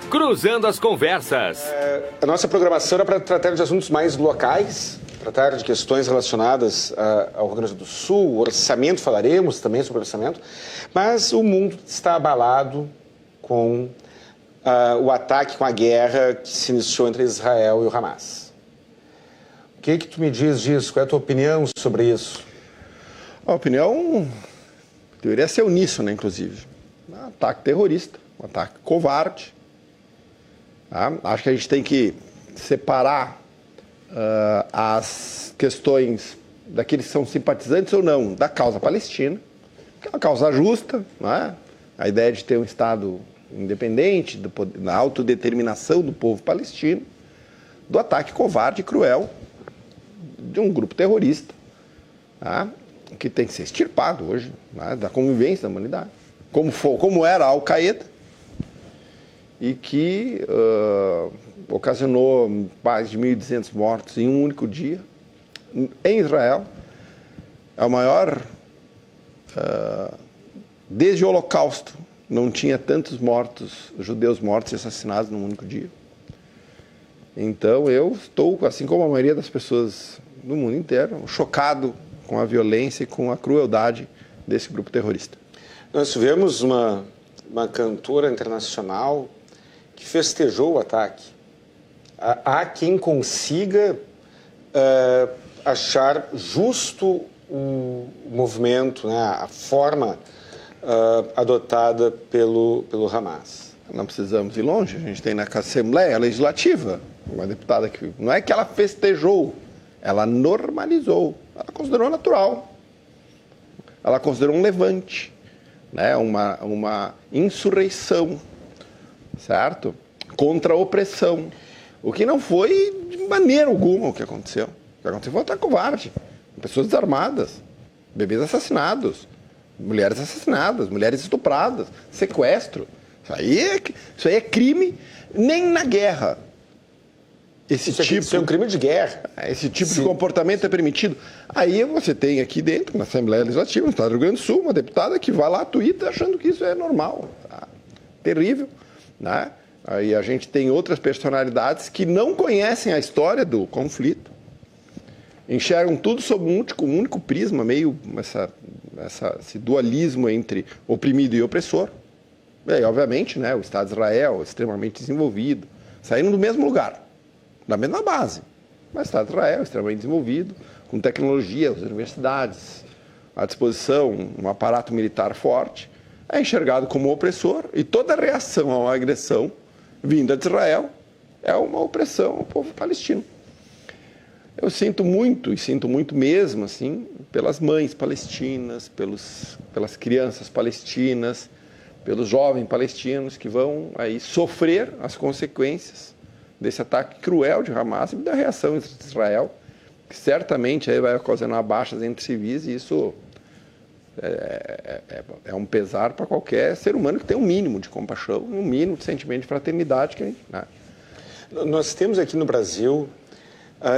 Cruzando as Conversas. A nossa programação era para tratar de assuntos mais locais, tratar de questões relacionadas ao Rio Grande do Sul, orçamento, falaremos também sobre orçamento, mas o mundo está abalado com o ataque, com a guerra que se iniciou entre Israel e o Hamas. O que tu me diz disso? Qual é a tua opinião sobre isso? A opinião deveria ser uníssona, inclusive. Um ataque terrorista, um ataque covarde. Tá? Acho que a gente tem que separar as questões daqueles que são simpatizantes ou não da causa palestina, que é uma causa justa, não é? A ideia de ter um Estado independente, da autodeterminação do povo palestino, do ataque covarde e cruel de um grupo terrorista, tá? Que tem que ser extirpado hoje, né? Da convivência da humanidade, como era a Al-Qaeda, e que ocasionou mais de 1.200 mortos em um único dia em Israel. É o maior, desde o Holocausto, não tinha tantos judeus mortos e assassinados num único dia. Então eu estou, assim como a maioria das pessoas do mundo inteiro, chocado com a violência e com a crueldade desse grupo terrorista. Nós tivemos uma cantora internacional que festejou o ataque. Há quem consiga achar justo o movimento, né, a forma adotada pelo Hamas. Não precisamos ir longe, a gente tem na Assembleia Legislativa uma deputada que não é que ela festejou, ela normalizou, ela considerou natural, ela considerou um levante, né, uma insurreição, certo? Contra a opressão. O que não foi de maneira alguma o que aconteceu. O que aconteceu foi um ataque covarde. Pessoas desarmadas, bebês assassinados, mulheres assassinadas, mulheres estupradas, sequestro. Isso aí é crime nem na guerra. Isso é um crime de guerra. Esse tipo de comportamento é permitido. Aí você tem aqui dentro, na Assembleia Legislativa, no Estado do Rio Grande do Sul, uma deputada que vai lá, tuita, achando que isso é normal. Tá? Terrível, né? Aí a gente tem outras personalidades que não conhecem a história do conflito, enxergam tudo sob um único prisma, meio esse dualismo entre oprimido e opressor. E aí, obviamente, né, o Estado de Israel, extremamente desenvolvido, saíram do mesmo lugar, da mesma base. Mas o Estado de Israel, extremamente desenvolvido, com tecnologia, as universidades à disposição, um aparato militar forte, é enxergado como opressor, e toda reação a uma agressão vinda de Israel é uma opressão ao povo palestino. Eu sinto muito, e sinto muito mesmo, assim, pelas mães palestinas, pelas crianças palestinas, pelos jovens palestinos que vão aí sofrer as consequências desse ataque cruel de Hamas e da reação de Israel, que certamente aí vai ocasionar baixas entre civis, e isso é um pesar para qualquer ser humano que tem um mínimo de compaixão, um mínimo de sentimento de fraternidade. Nós temos aqui no Brasil,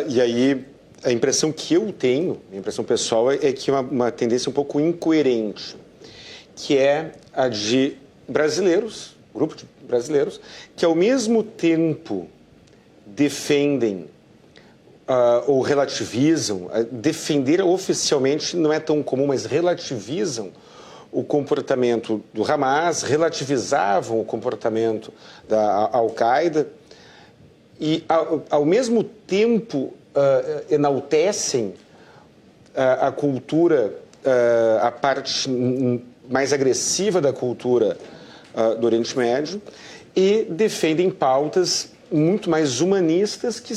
e aí a impressão que eu tenho, a impressão pessoal, é que uma tendência um pouco incoerente, que é a de brasileiros, grupo de brasileiros, que ao mesmo tempo defendem ou relativizam, defender oficialmente não é tão comum, mas relativizam o comportamento do Hamas, relativizavam o comportamento da Al-Qaeda e, ao mesmo tempo, enaltecem a cultura, a parte mais agressiva da cultura do Oriente Médio, e defendem pautas muito mais humanistas que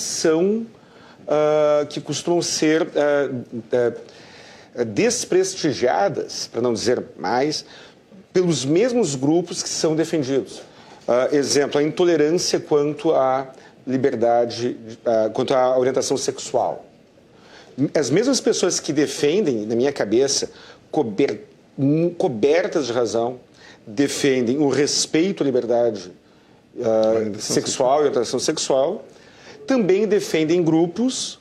costumam ser desprestigiadas, para não dizer mais, pelos mesmos grupos que são defendidos. Exemplo, a intolerância quanto à liberdade, quanto à orientação sexual. As mesmas pessoas que defendem, na minha cabeça, cobertas de razão, defendem o respeito à liberdade sexual e orientação sexual, também defendem grupos,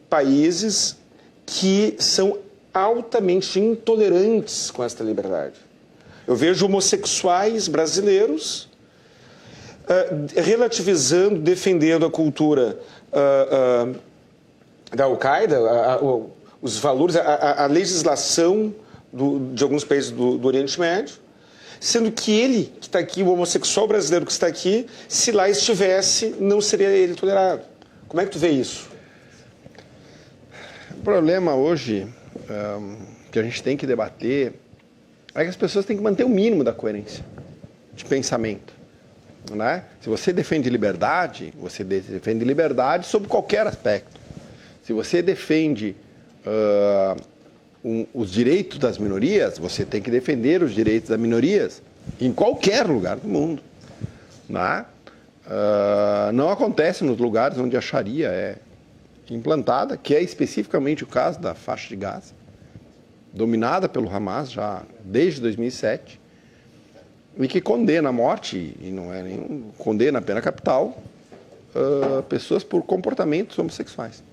países que são altamente intolerantes com esta liberdade. Eu vejo homossexuais brasileiros relativizando, defendendo a cultura da Al-Qaeda, os valores, a legislação de alguns países do Oriente Médio, sendo que ele, que está aqui, o homossexual brasileiro que está aqui, se lá estivesse, não seria ele tolerado. Como é que tu vê isso? O problema hoje que a gente tem que debater é que as pessoas têm que manter o mínimo da coerência de pensamento. Né? Se você defende liberdade, você defende liberdade sob qualquer aspecto. Se você defende os direitos das minorias, você tem que defender os direitos das minorias em qualquer lugar do mundo. Né? Não acontece nos lugares onde a Sharia é implantada, que é especificamente o caso da faixa de Gaza, dominada pelo Hamas já desde 2007, e que condena a morte, e não é nenhum, condena a pena capital, pessoas por comportamentos homossexuais.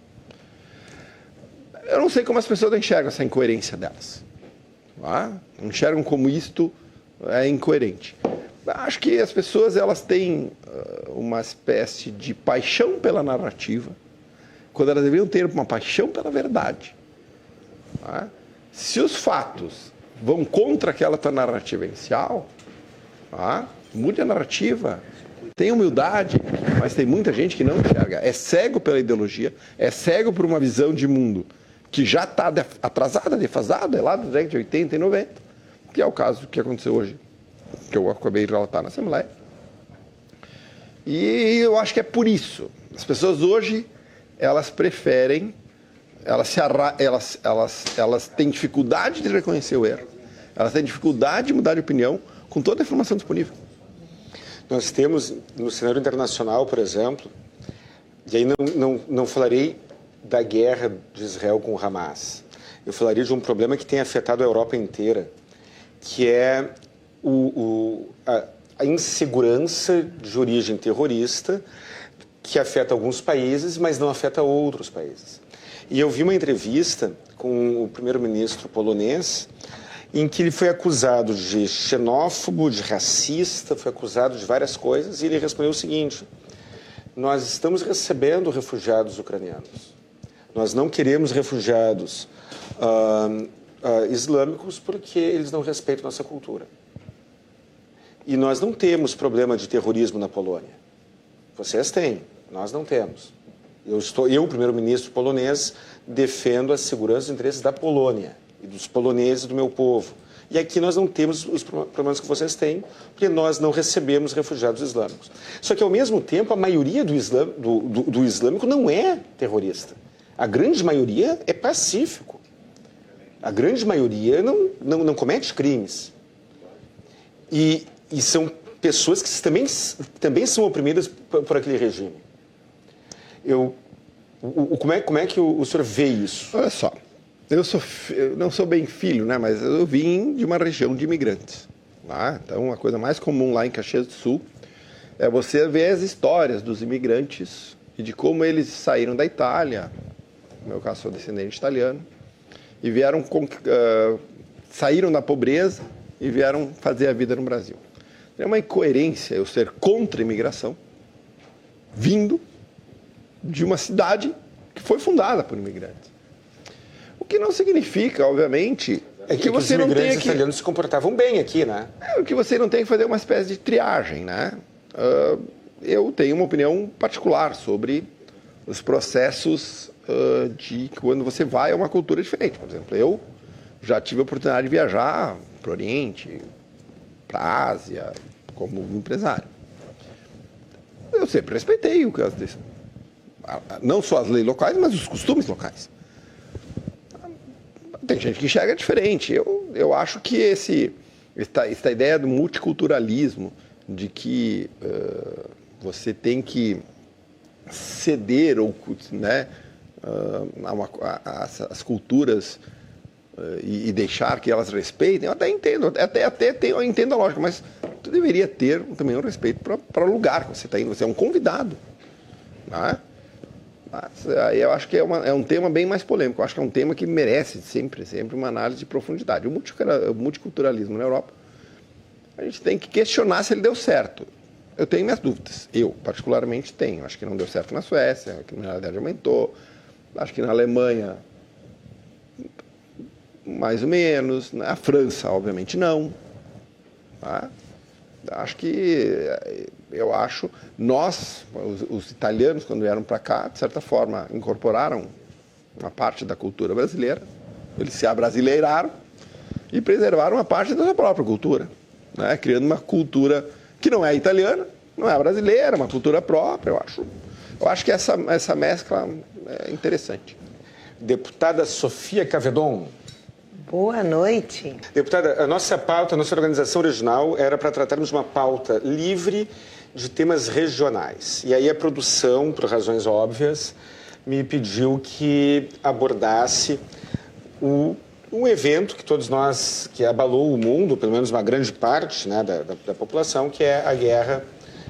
Eu não sei como as pessoas enxergam essa incoerência delas. Tá? Enxergam como isto é incoerente. Acho que as pessoas elas têm uma espécie de paixão pela narrativa, quando elas deveriam ter uma paixão pela verdade. Tá? Se os fatos vão contra aquela tua narrativa inicial, tá? Mude a narrativa, tenha humildade, mas tem muita gente que não enxerga. É cego pela ideologia, é cego por uma visão de mundo que já está atrasada, defasada, é lá dos décadas de 80 e 90, que é o caso que aconteceu hoje, que eu acabei de relatar na Assembleia. E eu acho que é por isso. As pessoas hoje, elas preferem, elas têm dificuldade de reconhecer o erro, elas têm dificuldade de mudar de opinião com toda a informação disponível. Nós temos, no cenário internacional, por exemplo, e aí não falarei da guerra de Israel com o Hamas, eu falaria de um problema que tem afetado a Europa inteira, que é a insegurança de origem terrorista, que afeta alguns países, mas não afeta outros países. E eu vi uma entrevista com o primeiro-ministro polonês, em que ele foi acusado de xenófobo, de racista, foi acusado de várias coisas, e ele respondeu o seguinte: nós estamos recebendo refugiados ucranianos. Nós não queremos refugiados islâmicos porque eles não respeitam nossa cultura. E nós não temos problema de terrorismo na Polônia. Vocês têm, nós não temos. Eu, primeiro-ministro polonês, defendo a segurança e os interesses da Polônia e dos poloneses, do meu povo. E aqui nós não temos os problemas que vocês têm, porque nós não recebemos refugiados islâmicos. Só que, ao mesmo tempo, a maioria do islâmico não é terrorista. A grande maioria é pacífico. A grande maioria não comete crimes. E são pessoas que também são oprimidas por aquele regime. Como é que o senhor vê isso? Olha só, eu não sou bem filho, né, mas eu vim de uma região de imigrantes. Tá? Então, a coisa mais comum lá em Caxias do Sul é você ver as histórias dos imigrantes e de como eles saíram da Itália. No meu caso, sou descendente italiano, e saíram da pobreza e vieram fazer a vida no Brasil. É uma incoerência eu ser contra a imigração, vindo de uma cidade que foi fundada por imigrantes. O que não significa, obviamente, é que você não tem que... Os imigrantes italianos se comportavam bem aqui, né? O que você não tem que fazer uma espécie de triagem, né? Eu tenho uma opinião particular sobre os processos de quando você vai a uma cultura diferente. Por exemplo, eu já tive a oportunidade de viajar para o Oriente, para a Ásia, como empresário. Eu sempre respeitei não só as leis locais, mas os costumes locais. Tem gente que enxerga diferente. Eu acho que essa ideia do multiculturalismo, de que você tem que ceder ou, né, as culturas e deixar que elas respeitem, eu até entendo, eu entendo a lógica, mas tu deveria ter também um respeito para o lugar que você está indo, você é um convidado. Né? Mas aí eu acho que é um tema bem mais polêmico, eu acho que é um tema que merece sempre uma análise de profundidade. O multiculturalismo na Europa, a gente tem que questionar se ele deu certo. Eu tenho minhas dúvidas. Eu, particularmente, tenho. Acho que não deu certo na Suécia, a criminalidade aumentou. Acho que na Alemanha, mais ou menos. Na França, obviamente, não. Tá? Nós, os italianos, quando vieram para cá, de certa forma, incorporaram uma parte da cultura brasileira. Eles se abrasileiraram e preservaram uma parte da sua própria cultura, né? Criando uma cultura que não é italiana, não é brasileira, uma cultura própria, eu acho. Eu acho que essa mescla é interessante. Deputada Sofia Cavedon. Boa noite. Deputada, a nossa pauta, a nossa organização original era para tratarmos uma pauta livre de temas regionais. E aí a produção, por razões óbvias, me pediu que abordasse um evento que todos nós, que abalou o mundo, pelo menos uma grande parte, né, da população, que é a guerra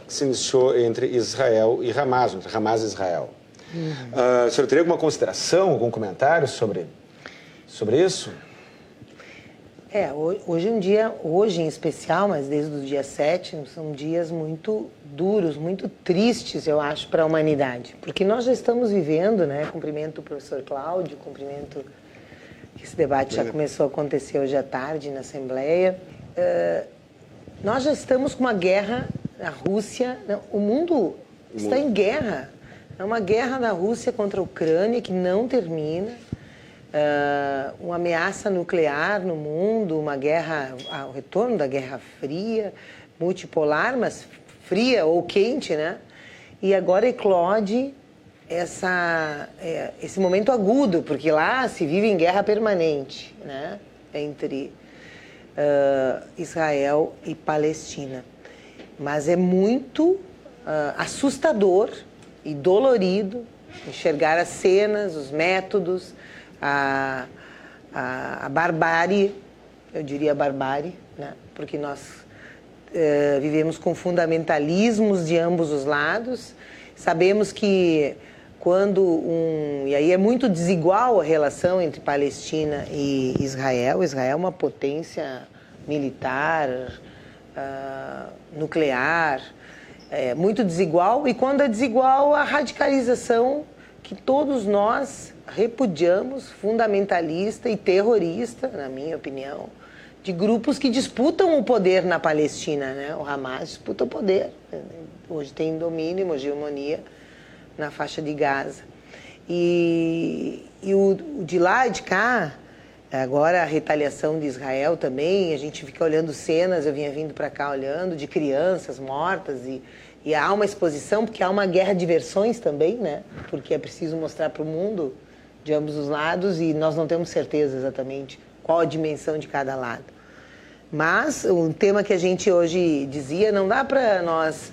que se iniciou entre Israel e Hamas, entre Hamas e Israel. A senhora teria alguma consideração, algum comentário sobre isso? Hoje em dia, hoje em especial, mas desde o dia 7, são dias muito duros, muito tristes, eu acho, para a humanidade. Porque nós já estamos vivendo, né, cumprimento o professor Cláudio, cumprimento que esse debate já começou a acontecer hoje à tarde na Assembleia. Nós já estamos com uma guerra na Rússia, o mundo está em guerra. É uma guerra da Rússia contra a Ucrânia que não termina. Uma ameaça nuclear no mundo, uma guerra, o retorno da Guerra Fria, multipolar, mas fria ou quente, né? E agora eclode esse momento agudo, porque lá se vive em guerra permanente, né? Entre Israel e Palestina. Mas é muito assustador e dolorido enxergar as cenas, os métodos, a barbárie, eu diria barbárie, né? Porque nós vivemos com fundamentalismos de ambos os lados. Sabemos que e aí é muito desigual a relação entre Palestina e Israel. Israel é uma potência militar, nuclear, muito desigual. E quando é desigual, a radicalização que todos nós repudiamos, fundamentalista e terrorista, na minha opinião, de grupos que disputam o poder na Palestina, né? O Hamas disputa o poder. Hoje tem domínio, uma hegemonia na faixa de Gaza. E o de lá e de cá, agora a retaliação de Israel também, a gente fica olhando cenas, eu vinha vindo para cá olhando, de crianças mortas e há uma exposição, porque há uma guerra de versões também, né? Porque é preciso mostrar para o mundo de ambos os lados e nós não temos certeza exatamente qual a dimensão de cada lado. Mas o tema que a gente hoje dizia, não dá para nós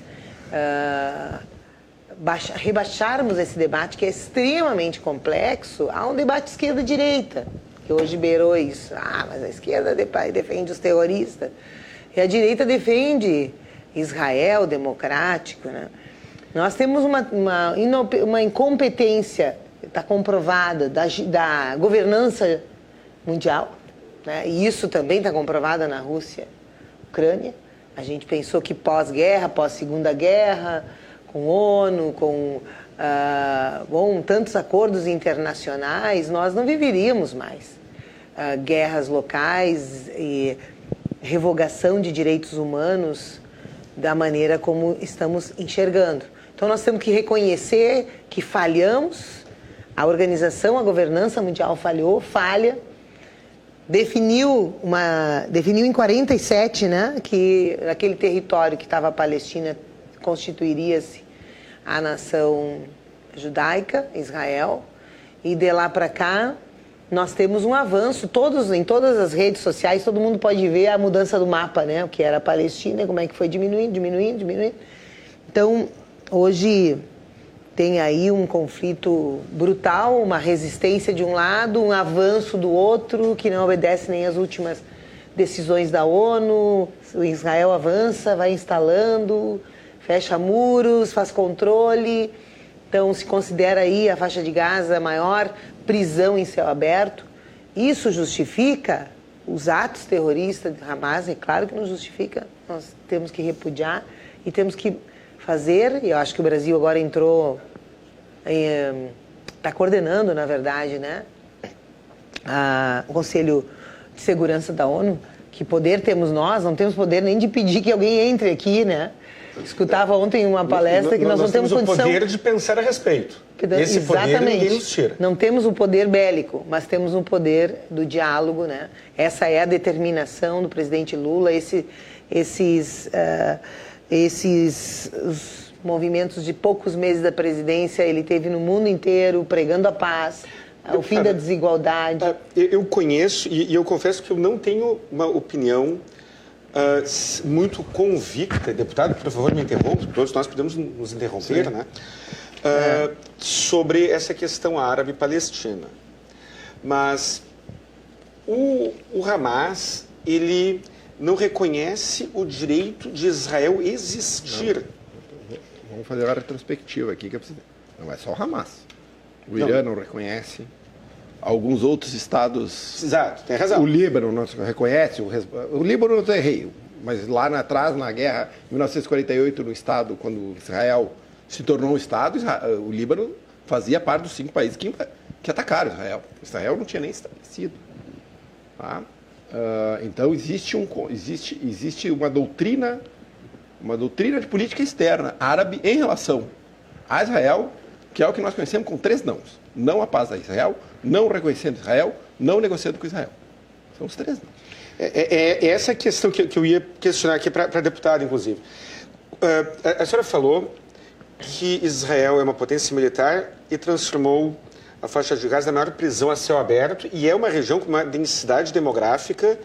rebaixarmos esse debate, que é extremamente complexo, a um debate esquerda-direita, que hoje beirou isso. Mas a esquerda defende os terroristas e a direita defende Israel democrático, né? Nós temos uma incompetência, está comprovada, da governança mundial, né? E isso também está comprovado na Rússia, Ucrânia. A gente pensou que pós-guerra, pós-segunda guerra, com ONU, com tantos acordos internacionais, nós não viveríamos mais guerras locais e revogação de direitos humanos da maneira como estamos enxergando. Então nós temos que reconhecer que falhamos, a organização, a governança mundial falha, definiu em 47, né, que aquele território que estava a Palestina constituiria-se a nação judaica, Israel, e de lá para cá nós temos um avanço, em todas as redes sociais, todo mundo pode ver a mudança do mapa, né, o que era a Palestina, como é que foi diminuindo. Então, hoje tem aí um conflito brutal, uma resistência de um lado, um avanço do outro, que não obedece nem às últimas decisões da ONU. O Israel avança, vai instalando, fecha muros, faz controle. Então, se considera aí a faixa de Gaza a maior prisão em céu aberto. Isso justifica os atos terroristas de Hamas? É claro que não justifica, nós temos que repudiar. e temos que fazer, e eu acho que o Brasil agora entrou, está coordenando, na verdade, né, o Conselho de Segurança da ONU, que poder temos nós, não temos poder nem de pedir que alguém entre aqui, né? Escutava ontem uma palestra que nós não temos condição... Nós temos o poder de pensar a respeito. Esse poder ninguém nos tira. Não temos o poder bélico, mas temos o poder do diálogo, né? Essa é a determinação do presidente Lula, esses os movimentos de poucos meses da presidência, ele teve no mundo inteiro pregando a paz, o fim da desigualdade. Eu conheço e eu confesso que eu não tenho uma opinião muito convicta, deputado, por favor, me interrompa, todos nós podemos nos interromper, né? Sobre essa questão árabe-palestina. Mas o Hamas, ele não reconhece o direito de Israel existir. Não. Vamos fazer uma retrospectiva aqui, que não é só o Hamas. O Irã não reconhece, alguns outros estados... Exato, tem razão. O Líbano não reconhece, o Líbano não tem rei, mas lá atrás, na guerra, em 1948, no estado, quando Israel se tornou um estado, o Líbano fazia parte dos 5 países que atacaram Israel. Israel não tinha nem estabelecido. Tá? Então, existe uma doutrina de política externa árabe em relação a Israel, que é o que nós conhecemos com 3 nãos. Não a paz a Israel, não reconhecendo Israel, não negociando com Israel. São os 3 nãos. Essa questão que eu ia questionar aqui para a deputada, inclusive. A senhora falou que Israel é uma potência militar e transformou a faixa de Gaza na maior prisão a céu aberto e é uma região com uma densidade demográfica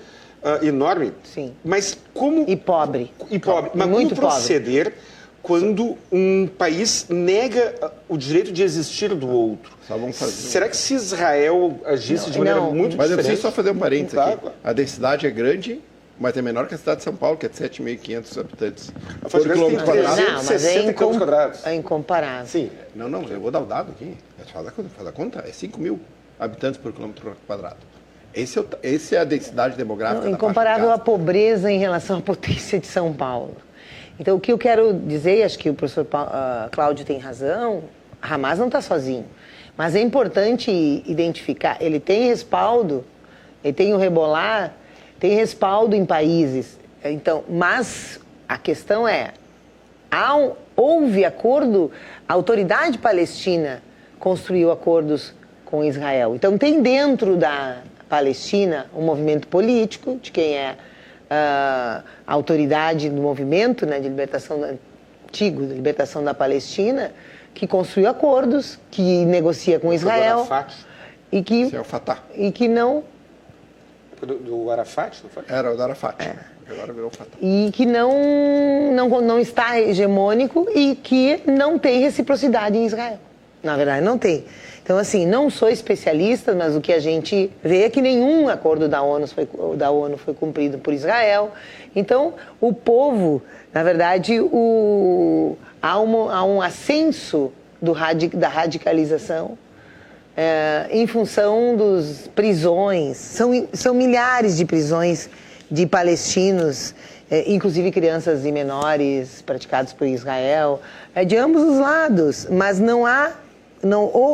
enorme. Sim. Mas como... E pobre. Mas muito como proceder quando um país nega o direito de existir do outro? Será que se Israel agisse de maneira muito diferente... Mas eu preciso só fazer um parênteses aqui. A densidade é grande, mas é menor que a cidade de São Paulo, que é de 7.500 habitantes por quilômetro quadrado. Não, mas é incomparável. Sim. Não, eu vou dar o dado aqui. Faz a conta. É 5.000 habitantes por quilômetro quadrado. Esse é a densidade demográfica da incomparável à pobreza em relação à potência de São Paulo. Então, o que eu quero dizer, acho que o professor Cláudio tem razão, Hamas não está sozinho. Mas é importante identificar, ele tem respaldo, ele tem o Hezbollah, tem respaldo em países. Então, mas a questão é, houve acordo, a autoridade palestina construiu acordos com Israel. Então, tem dentro da Palestina um movimento político, de quem é a autoridade do movimento, né, de libertação antigo, de libertação da Palestina, que construiu acordos, que negocia com Israel e que esse é o Fatah. E que não do Arafat, não foi? Era o do Arafat. Agora virou o Fatah. E que não está hegemônico e que não tem reciprocidade em Israel. Na verdade, não tem. Então, assim, não sou especialista, mas o que a gente vê é que nenhum acordo da ONU foi cumprido por Israel. Então, o povo, na verdade, há um ascenso da radicalização em função dos prisões. São milhares de prisões de palestinos, inclusive crianças e menores praticados por Israel, de ambos os lados, mas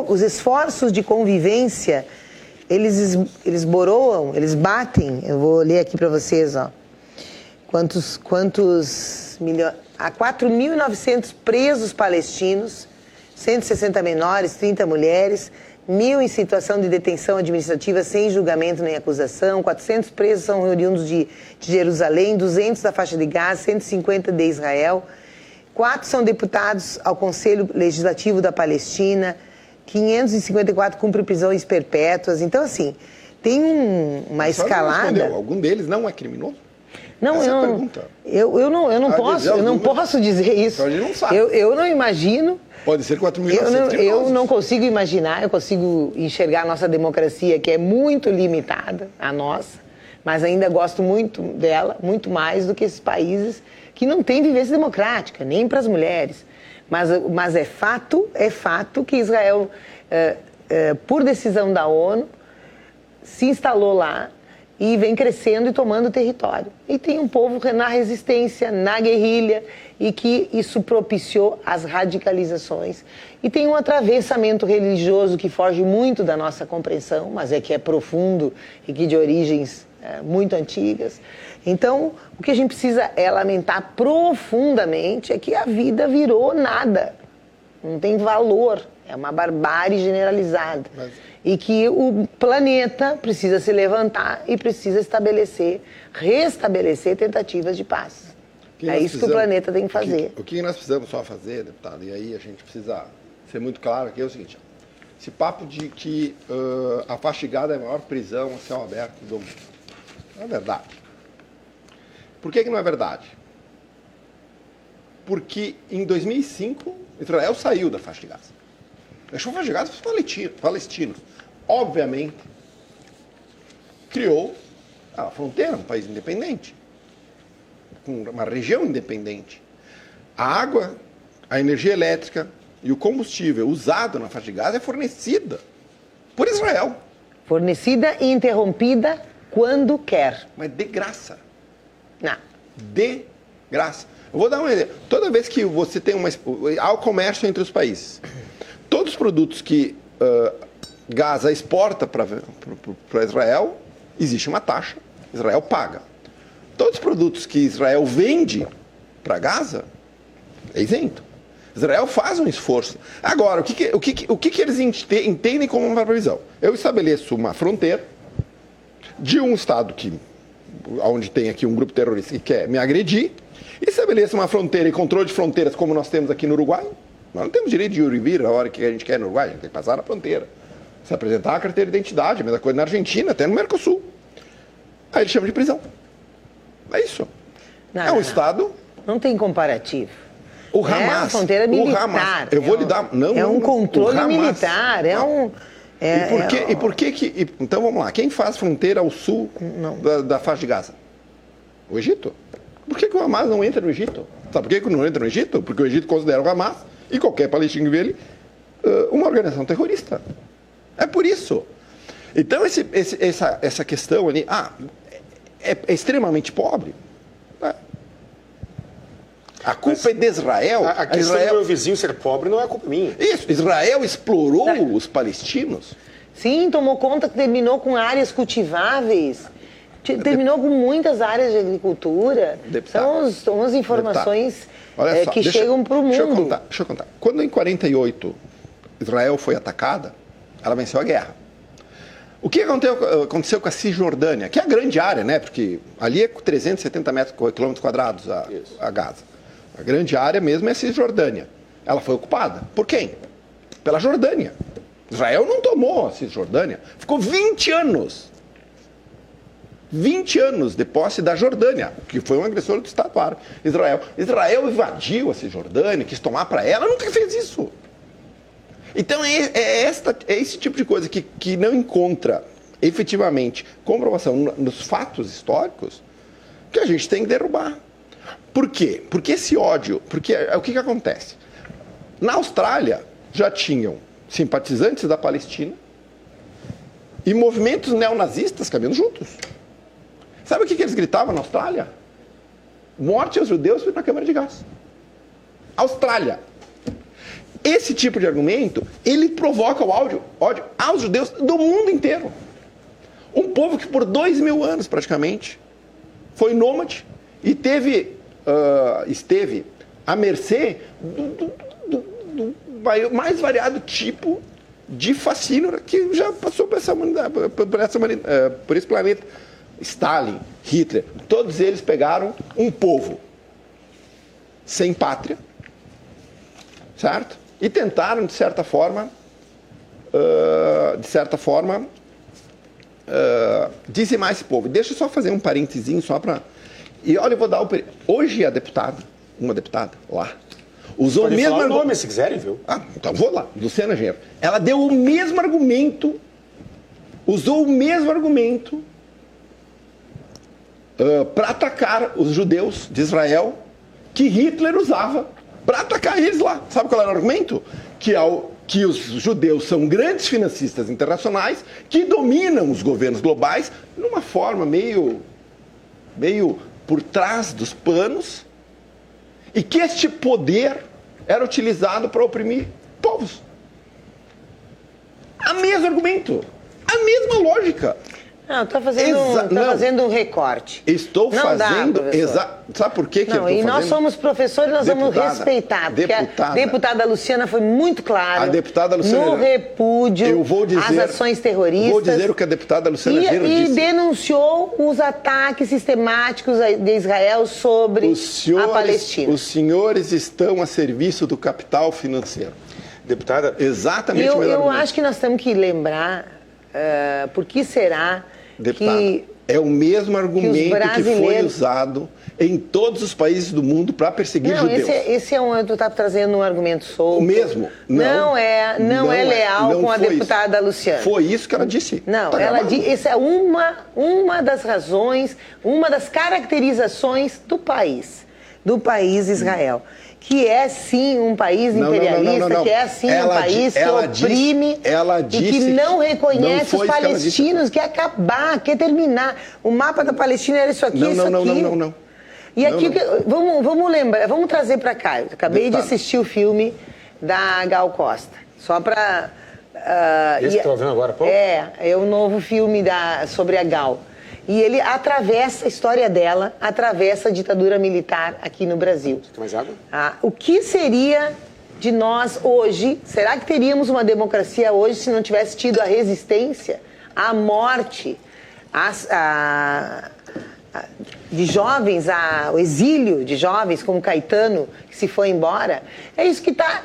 os esforços de convivência, eles boroam, eles batem. Eu vou ler aqui para vocês, ó. Há 4.900 presos palestinos, 160 menores, 30 mulheres, 1.000 em situação de detenção administrativa sem julgamento nem acusação, 400 presos são oriundos de Jerusalém, 200 da faixa de Gaza, 150 de Israel, 4 são deputados ao Conselho Legislativo da Palestina, 554 cumprem prisões perpétuas. Então, assim, tem uma escalada. Algum deles não é criminoso? Não, eu não posso dizer isso. Então a gente não sabe. Eu não imagino. Pode ser 4.900 eu não consigo imaginar, eu consigo enxergar a nossa democracia, que é muito limitada, a nossa, mas ainda gosto muito dela, muito mais do que esses países que não têm vivência democrática, nem para as mulheres. Mas é fato que Israel, por decisão da ONU, se instalou lá e vem crescendo e tomando território. E tem um povo na resistência, na guerrilha, e que isso propiciou as radicalizações. E tem um atravessamento religioso que foge muito da nossa compreensão, mas é que é profundo e que de origens muito antigas. Então, o que a gente precisa lamentar profundamente é que a vida virou nada. Não tem valor. É uma barbárie generalizada. E que o planeta precisa se levantar e precisa restabelecer tentativas de paz. É isso que o planeta tem que fazer. O que nós precisamos só fazer, deputado, e aí a gente precisa ser muito claro aqui, é o seguinte: esse papo de que a Fastigada é a maior prisão a céu aberto do mundo. Não é verdade. Por que não é verdade? Porque em 2005, Israel saiu da faixa de Gaza. Deixou a faixa de Gaza para os palestinos. Obviamente, criou a fronteira, um país independente, com uma região independente. A água, a energia elétrica e o combustível usado na faixa de Gaza é fornecida por Israel. Fornecida e interrompida quando quer. Mas de graça. Não. De graça. Eu vou dar um exemplo. Toda vez que você tem há o comércio entre os países, todos os produtos que Gaza exporta para Israel, existe uma taxa, Israel paga. Todos os produtos que Israel vende para Gaza, é isento. Israel faz um esforço. Agora, o que eles entendem como uma previsão? Eu estabeleço uma fronteira de um estado onde tem aqui um grupo terrorista que quer me agredir, e estabeleço uma fronteira e controle de fronteiras como nós temos aqui no Uruguai. Nós não temos direito de ir e vir a hora que a gente quer no Uruguai, a gente tem que passar na fronteira. Se apresentar a carteira de identidade, a mesma coisa na Argentina, até no Mercosul. Aí eles chamam de prisão. É isso. Não, Estado... Não tem comparativo. O Hamas... É uma fronteira militar. O Hamas, eu vou lhe dar... um controle militar. E por que... Então vamos lá. Quem faz fronteira ao sul da faixa de Gaza? O Egito. Por que o Hamas não entra no Egito? Sabe por que não entra no Egito? Porque o Egito considera o Hamas e qualquer palestino que vê ele uma organização terrorista. É por isso. Então essa questão ali... é extremamente pobre. A culpa é de Israel. A questão do meu vizinho ser pobre não é culpa minha. Isso. Israel explorou os palestinos. Sim, tomou conta que terminou com áreas cultiváveis. Terminou com muitas áreas de agricultura. São as informações que chegam para o mundo. Deixa eu contar. Quando em 48 Israel foi atacada, ela venceu a guerra. O que aconteceu com a Cisjordânia? Que é a grande área, né? Porque ali é 370 quilômetros quadrados a Gaza. A grande área mesmo é a Cisjordânia. Ela foi ocupada. Por quem? Pela Jordânia. Israel não tomou a Cisjordânia. Ficou 20 anos. 20 anos de posse da Jordânia, que foi um agressor do Estado Árabe. Israel invadiu a Cisjordânia, quis tomar para ela, nunca fez isso. Então é esse tipo de coisa que não encontra efetivamente comprovação nos fatos históricos que a gente tem que derrubar. Por quê? Porque esse ódio... Porque o que acontece? Na Austrália já tinham simpatizantes da Palestina e movimentos neonazistas caminhando juntos. Sabe o que eles gritavam na Austrália? Morte aos judeus na câmara de gás. Austrália. Esse tipo de argumento, ele provoca o ódio aos judeus do mundo inteiro. Um povo que por 2000 anos, praticamente, foi nômade e esteve à mercê do mais variado tipo de fascínio que já passou por esse planeta. Stalin, Hitler, todos eles pegaram um povo sem pátria, certo? E tentaram, de certa forma, dizimar esse povo. Deixa eu só fazer um parentezinho só para... E olha, eu vou dar hoje uma deputada lá, usou o mesmo nome, se quiserem, viu? Então vou lá, Luciana Genro. Ela deu o mesmo argumento, usou o mesmo argumento para atacar os judeus de Israel que Hitler usava para atacar eles lá. Sabe qual era o argumento? Que ao que os judeus são grandes financistas internacionais que dominam os governos globais numa forma meio por trás dos panos, e que este poder era utilizado para oprimir povos. O mesmo argumento, a mesma lógica. Não, está fazendo um recorte. Estou não fazendo. Dá, sabe por que não, eu estou fazendo? Nós somos professores, nós vamos respeitar. Porque a deputada Luciana foi muito clara. A deputada Luciana, no repúdio às ações terroristas. Vou dizer o que a deputada Luciana Genro disse. E denunciou os ataques sistemáticos de Israel sobre a Palestina. Os senhores estão a serviço do capital financeiro. Deputada, exatamente o mesmo Eu argumento. acho que nós temos que lembrar por que será Deputada, que é o mesmo argumento que foi usado em todos os países do mundo para perseguir judeus. Esse é tu está trazendo um argumento solto. O mesmo? Não é leal com a deputada Luciana. Foi isso que ela disse. Não, ela disse, essa é uma das razões, uma das caracterizações do país Israel. Que é sim um país imperialista, que é sim um país que oprime e que não reconhece os palestinos, quer acabar, quer terminar. O mapa da Palestina era isso aqui, isso aqui. Não. E aqui, vamos lembrar, vamos trazer para cá. Eu acabei de assistir o filme da Gal Costa. Só para... Esse que estou vendo agora, pô? É o novo filme sobre a Gal. E ele atravessa a história dela, atravessa a ditadura militar aqui no Brasil. Quer mais água? O que seria de nós hoje? Será que teríamos uma democracia hoje se não tivesse tido a resistência, a morte de jovens, o exílio de jovens como Caetano, que se foi embora? É isso que está,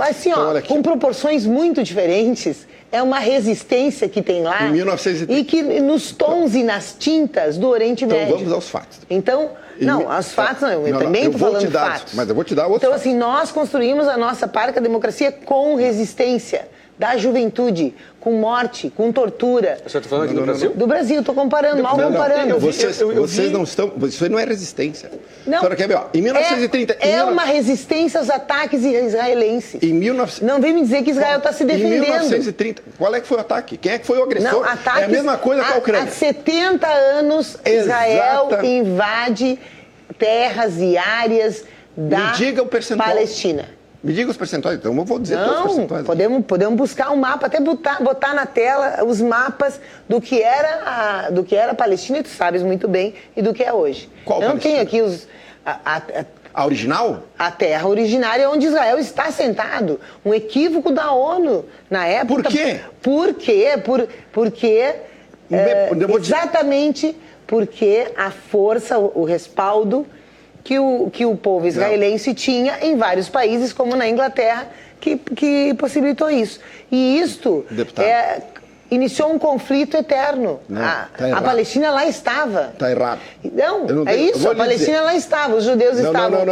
assim, então, com proporções muito diferentes. É uma resistência que tem lá e que nos tons e nas tintas do Oriente Médio. Então vamos aos fatos. Então, aos fatos não, eu também estou falando fatos. Mas eu vou te dar outros Então, fatos. assim, nós construímos a nossa parca democracia com resistência da juventude, com morte, com tortura. Você está falando aqui do Brasil? Do Brasil, estou comparando, comparando. Vocês não estão... Isso não é resistência. Não. Então, quer ver, ó, em 1930... uma resistência aos ataques israelenses. Não vem me dizer que Israel está se defendendo. Em 1930, qual é que foi o ataque? Quem é que foi o agressor? É a mesma coisa com a Ucrânia. Há 70 anos, Israel invade terras e áreas da Palestina. Me diga os percentuais, então eu vou dizer todos os percentuais. Podemos buscar um mapa, até botar na tela os mapas do que era a Palestina, e tu sabes muito bem, e do que é hoje. Qual Não tem aqui a original? A terra originária onde Israel está assentado. Um equívoco da ONU na época. Por quê? Por quê? Porque exatamente porque a força, o respaldo que o povo israelense tinha em vários países, como na Inglaterra, que possibilitou isso. E isto iniciou um conflito eterno. A Palestina lá estava. Está errado. Não, é isso, a Palestina lá estava. Os judeus estavam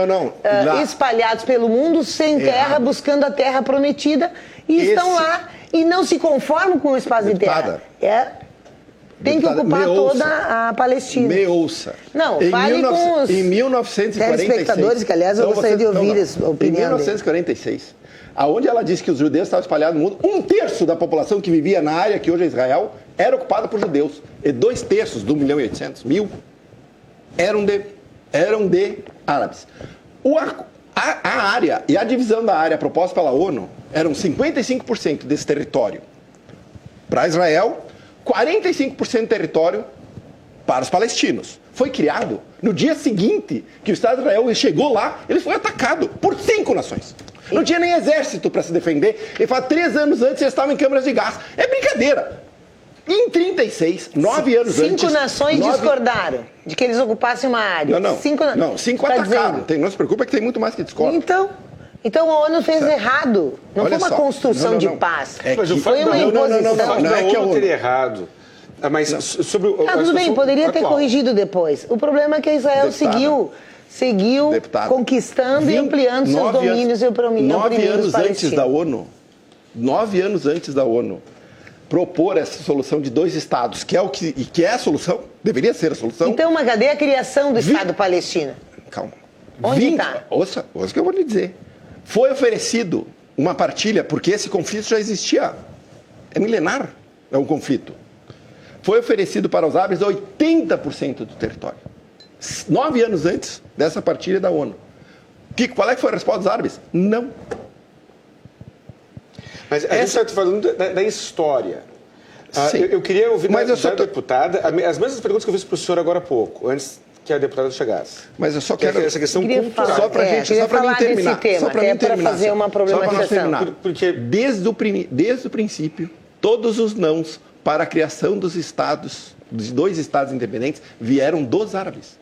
espalhados pelo mundo, sem terra, buscando a terra prometida, e estão lá e não se conformam com o espaço de terra. Tem que ocupar toda a Palestina. Me ouça. Não, fale com os telespectadores, que aliás eu gostaria de ouvir a opinião Em 1946, aonde ela disse que os judeus estavam espalhados no mundo, 1/3 da população que vivia na área que hoje é Israel era ocupada por judeus. E 2/3 do 1.800.000 eram de árabes. A área e a divisão da área proposta pela ONU eram 55% desse território para Israel, 45% do território para os palestinos. Foi criado no dia seguinte que o Estado de Israel chegou lá, ele foi atacado por 5 nações. Não tinha nem exército para se defender. Ele fala, 3 anos antes eles estavam em câmaras de gás. É brincadeira. Em 36, 9 anos antes... 5 nações discordaram de que eles ocupassem uma área. Não, 5 atacaram. Não se preocupa que tem muito mais que discordam. Então a ONU fez errado. Não foi uma construção de paz. Foi uma imposição. Não é que a ONU teria errado. Mas sobre o... tudo bem, poderia ter corrigido depois. O problema é que Israel seguiu conquistando e ampliando seus domínios e oprimindo os palestinos. 9 anos antes da ONU propor essa solução de 2 estados, que é a solução, deveria ser a solução. Então, cadê a criação do Estado palestino? Calma. Onde está? Ouça o que eu vou lhe dizer. Foi oferecido uma partilha, porque esse conflito já existia, é milenar, é um conflito. Foi oferecido para os árabes 80% do território. 9 anos antes dessa partilha da ONU. Qual é que foi a resposta dos árabes? Não. Mas a gente está falando da história. Eu queria ouvir da deputada as mesmas perguntas que eu fiz para o senhor agora há pouco, antes que a deputada chegasse. Mas eu só quero... Essa questão cultural. Só para mim terminar. Tema, para fazer uma problematização. Porque desde o princípio, todos os nãos para a criação dos estados, dos 2 estados independentes, vieram dos árabes.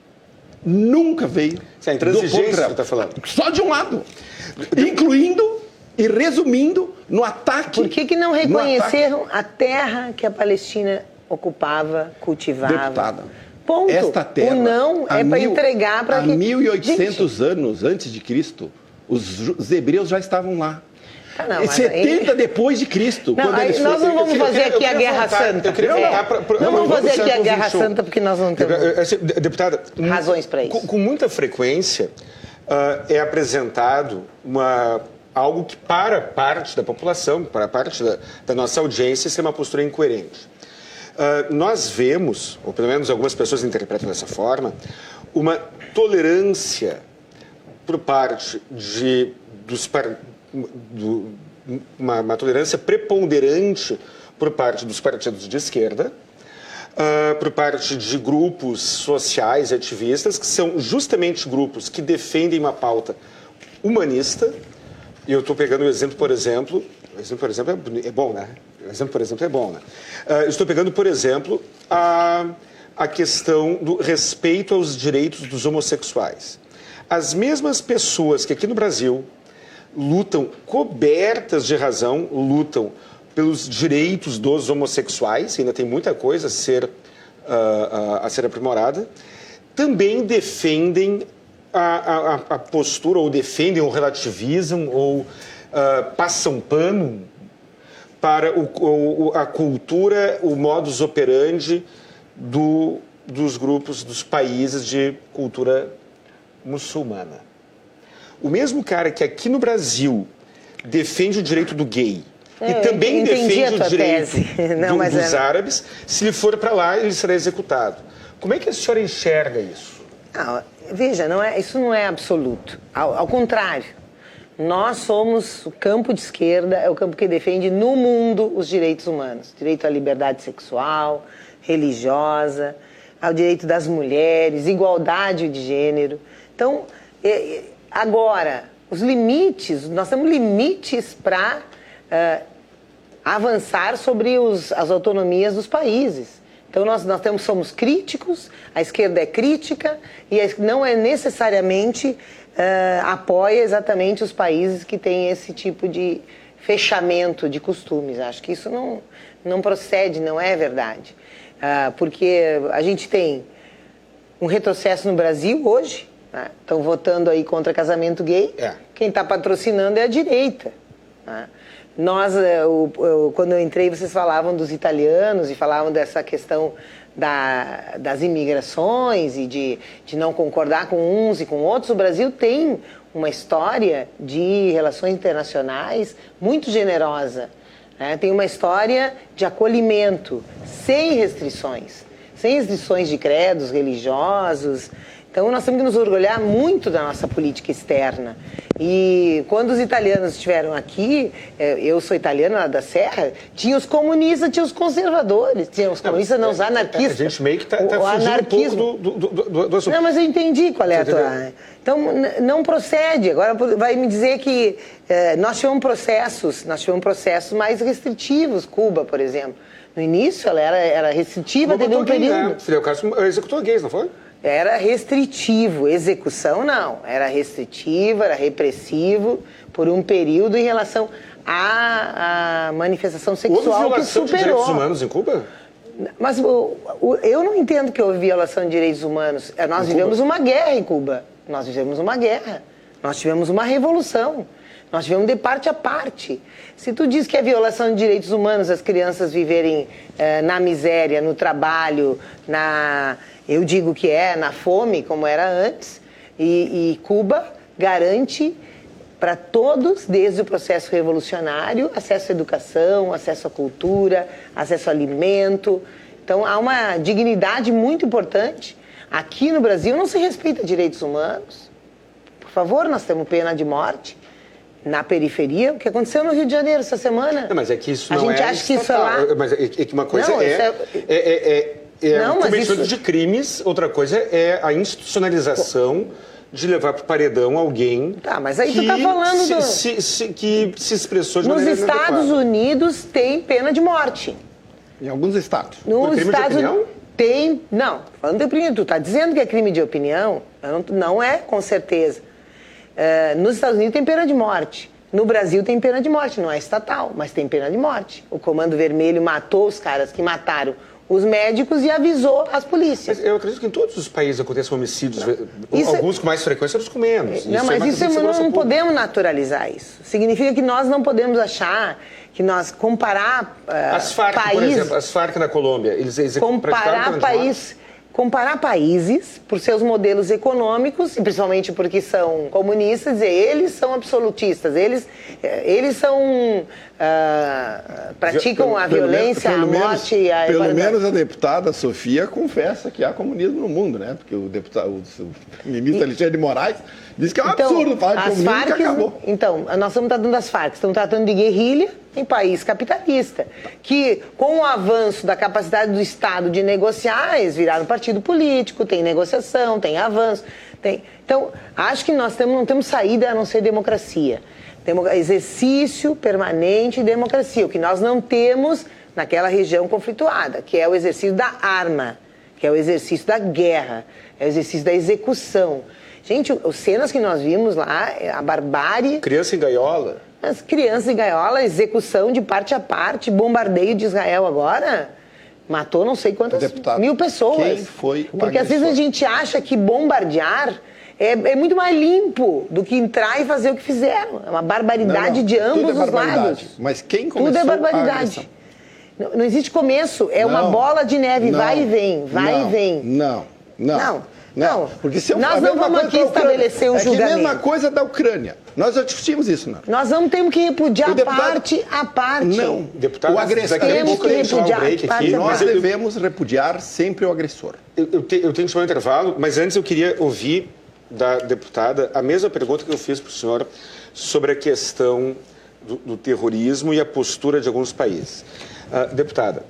Nunca veio a intransigência que você está falando. Só de um lado. Incluindo e resumindo no ataque... Por que não reconheceram a terra que a Palestina ocupava, cultivava? Deputada, ponto. Esta terra... O não é para entregar para que... Há 1.800 anos antes de Cristo, os hebreus já estavam lá. Não, e 70 depois de Cristo. Não, quando eles nós não vamos fazer aqui a Guerra Santa. Eu queria voltar para... Não vamos fazer aqui a Guerra Santa porque nós não temos deputada, razões para isso. Com muita frequência é apresentado algo que para parte da população, para parte da nossa audiência, isso é uma postura incoerente. Nós vemos, ou pelo menos algumas pessoas interpretam dessa forma, uma tolerância por parte uma tolerância preponderante por parte dos partidos de esquerda, por parte de grupos sociais e ativistas, que são justamente grupos que defendem uma pauta humanista. E eu estou pegando o exemplo, por exemplo é bom, né? O exemplo, por exemplo, é bom, né? Eu estou pegando, por exemplo, a questão do respeito aos direitos dos homossexuais. As mesmas pessoas que aqui no Brasil lutam cobertas de razão, lutam pelos direitos dos homossexuais, ainda tem muita coisa a ser aprimorada, também defendem a postura, ou defendem, ou relativizam, ou passam pano para a cultura, o modus operandi dos grupos, dos países de cultura muçulmana. O mesmo cara que aqui no Brasil defende o direito do gay e também defende o direito dos árabes, se ele for para lá, ele será executado. Como é que a senhora enxerga isso? Veja, isso não é absoluto. Ao contrário, nós somos o campo de esquerda, é o campo que defende no mundo os direitos humanos. Direito à liberdade sexual, religiosa, ao direito das mulheres, igualdade de gênero. Então, agora, os limites, nós temos limites para avançar sobre as autonomias dos países. Então, nós somos críticos, a esquerda é crítica e não é necessariamente apoia exatamente os países que têm esse tipo de fechamento de costumes. Acho que isso não procede, não é verdade. Porque a gente tem um retrocesso no Brasil hoje, né? Estão votando aí contra casamento gay. Quem está patrocinando é a direita. Né? Quando eu entrei, vocês falavam dos italianos e falavam dessa questão das imigrações e de não concordar com uns e com outros. O Brasil tem uma história de relações internacionais muito generosa. Né? Tem uma história de acolhimento, sem restrições de credos religiosos. Então, nós temos que nos orgulhar muito da nossa política externa. E quando os italianos estiveram aqui, eu sou italiana lá da Serra, tinha os comunistas, tinha os conservadores, tinha os comunistas, não os anarquistas. A gente meio que está fugindo um pouco do assunto. Não, mas eu entendi qual é a tua... Então, não procede. Agora vai me dizer que nós tivemos processos mais restritivos, Cuba, por exemplo. No início, ela era restritiva, teve um período... Fidel Castro executou gays, não foi? Era restritivo, execução não. Era restritivo, era repressivo por um período em relação à manifestação sexual que superou. Houve violação de direitos humanos em Cuba? Mas eu não entendo que houve violação de direitos humanos. Nós vivemos uma guerra em Cuba. Nós vivemos uma guerra. Nós tivemos uma revolução. Nós tivemos de parte a parte. Se tu diz que é violação de direitos humanos as crianças viverem na miséria, no trabalho, eu digo que na fome, como era antes, e Cuba garante para todos, desde o processo revolucionário, acesso à educação, acesso à cultura, acesso ao alimento. Então, há uma dignidade muito importante. Aqui no Brasil não se respeita direitos humanos. Por favor, nós temos pena de morte. Na periferia, o que aconteceu no Rio de Janeiro essa semana. Não, mas é que isso a não gente acha que isso é lá... Mas é que uma coisa não, o cometimento de crimes, outra coisa é a institucionalização de levar para o paredão alguém tá, mas aí tu tá falando que se expressou de Nos maneira Estados inadequada. Unidos tem pena de morte. Em alguns estados. Nos crime de Estados opinião? Unidos tem... Não, falando de opinião, tu tá dizendo que é crime de opinião, não é, com certeza. Nos Estados Unidos tem pena de morte. No Brasil tem pena de morte, não é estatal, mas tem pena de morte. O Comando Vermelho matou os caras que mataram os médicos e avisou as polícias. Mas eu acredito que em todos os países acontecem homicídios, alguns com mais frequência, outros com menos. Não, mas não podemos naturalizar isso. Significa que nós não podemos achar que nós comparar as Farc, por exemplo, as Farc na Colômbia, eles comparar países por seus modelos econômicos, e principalmente porque são comunistas, dizer eles são absolutistas, eles são praticam a violência, a morte e a... Pelo menos a deputada Sofia confessa que há comunismo no mundo, né? Porque o ministro Alexandre de Moraes diz que é um absurdo falar de comunismo Farc, que acabou. Então, nós estamos tratando das Farc, estamos tratando de guerrilha em país capitalista, que com o avanço da capacidade do Estado de negociar, eles viraram partido político, tem negociação, tem avanço, tem... Então, acho que nós não temos saída a não ser democracia. Exercício permanente de democracia, o que nós não temos naquela região conflituada, que é o exercício da arma, que é o exercício da guerra, é o exercício da execução. Gente, as cenas que nós vimos lá, a barbárie... Criança em gaiola. As crianças em gaiola, execução de parte a parte, bombardeio de Israel agora, matou não sei quantas mil pessoas. Quem foi o Porque agressor? Às vezes a gente acha que bombardear é muito mais limpo do que entrar e fazer o que fizeram. É uma barbaridade de ambos os lados. Mas quem começou? Tudo é barbaridade. Não existe começo, uma bola de neve, vai e vem, vai e vem. Não, porque se eu nós não vamos aqui estabelecer o julgamento. É a mesma coisa da Ucrânia. Nós já discutimos isso, não? Nós não temos que repudiar parte a parte. Não, deputado, o agressor. Temos que repudiar parte. Nós devemos repudiar sempre o agressor. Eu tenho que chamar um intervalo, mas antes eu queria ouvir da deputada a mesma pergunta que eu fiz para o senhor sobre a questão do terrorismo e a postura de alguns países. Deputada,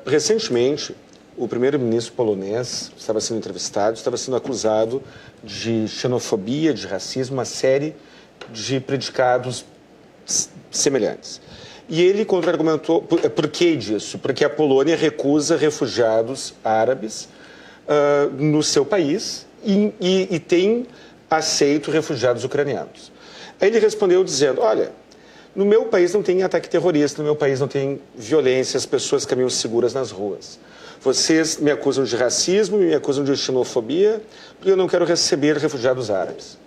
recentemente o primeiro-ministro polonês estava sendo entrevistado, estava sendo acusado de xenofobia, de racismo, uma série de predicados semelhantes. E ele contra-argumentou, por que disso? Porque a Polônia recusa refugiados árabes no seu país e tem aceito refugiados ucranianos. Aí ele respondeu dizendo, olha, no meu país não tem ataque terrorista, no meu país não tem violência, as pessoas caminham seguras nas ruas. Vocês me acusam de racismo, me acusam de xenofobia, porque eu não quero receber refugiados árabes.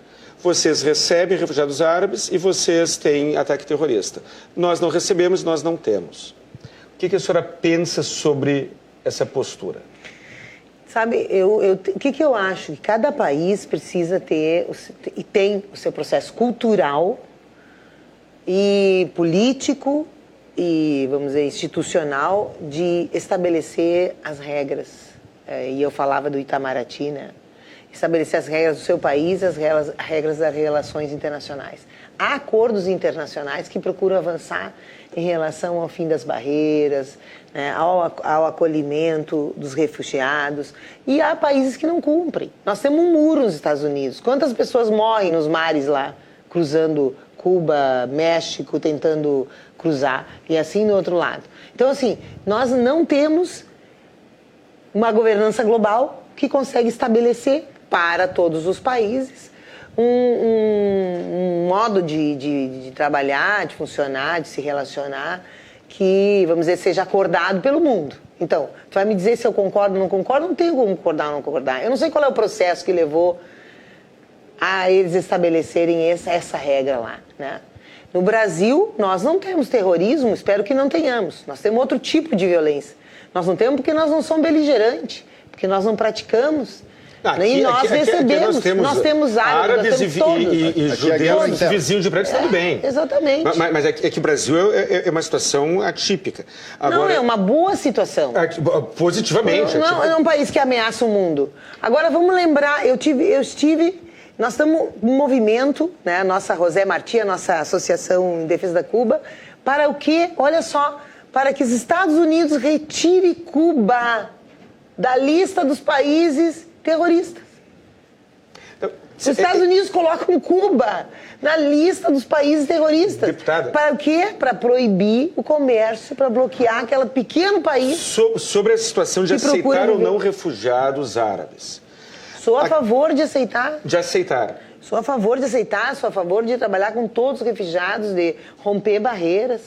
Vocês recebem refugiados árabes e vocês têm ataque terrorista. Nós não recebemos, nós não temos. O que a senhora pensa sobre essa postura? Sabe, o que eu acho? Que cada país precisa ter, e tem o seu processo cultural e político e, vamos dizer, institucional de estabelecer as regras. E eu falava do Itamaraty, né? Estabelecer as regras do seu país, as regras das relações internacionais. Há acordos internacionais que procuram avançar em relação ao fim das barreiras, né, ao acolhimento dos refugiados. E há países que não cumprem. Nós temos um muro nos Estados Unidos. Quantas pessoas morrem nos mares lá, cruzando Cuba, México, tentando cruzar, e assim do outro lado. Então, assim, nós não temos uma governança global que consegue estabelecer para todos os países um modo de trabalhar, de funcionar, de se relacionar, que, vamos dizer, seja acordado pelo mundo. Então, tu vai me dizer se eu concordo ou não concordo? Não tenho como concordar ou não concordar. Eu não sei qual é o processo que levou a eles estabelecerem essa regra lá, né? No Brasil, nós não temos terrorismo, espero que não tenhamos. Nós temos outro tipo de violência. Nós não temos porque nós não somos beligerantes, porque nós não praticamos. E nós recebemos. Nós temos árabes e judeus vizinhos de prédio, tudo bem. Exatamente. Mas é que o Brasil é uma situação atípica. Agora, não, é uma boa situação. Positivamente. Não, é um país que ameaça o mundo. Agora, vamos lembrar, nós estamos em movimento, né, a nossa José Martí, a nossa Associação em Defesa da Cuba, para o quê? Olha só, para que os Estados Unidos retirem Cuba da lista dos países terroristas. Então, os Estados Unidos colocam Cuba na lista dos países terroristas. Deputada, para o quê? Para proibir o comércio, para bloquear aquele pequeno país. Sobre a situação de aceitar ou não refugiados árabes. Sou a favor de aceitar. De aceitar. Sou a favor de aceitar, sou a favor de trabalhar com todos os refugiados, de romper barreiras.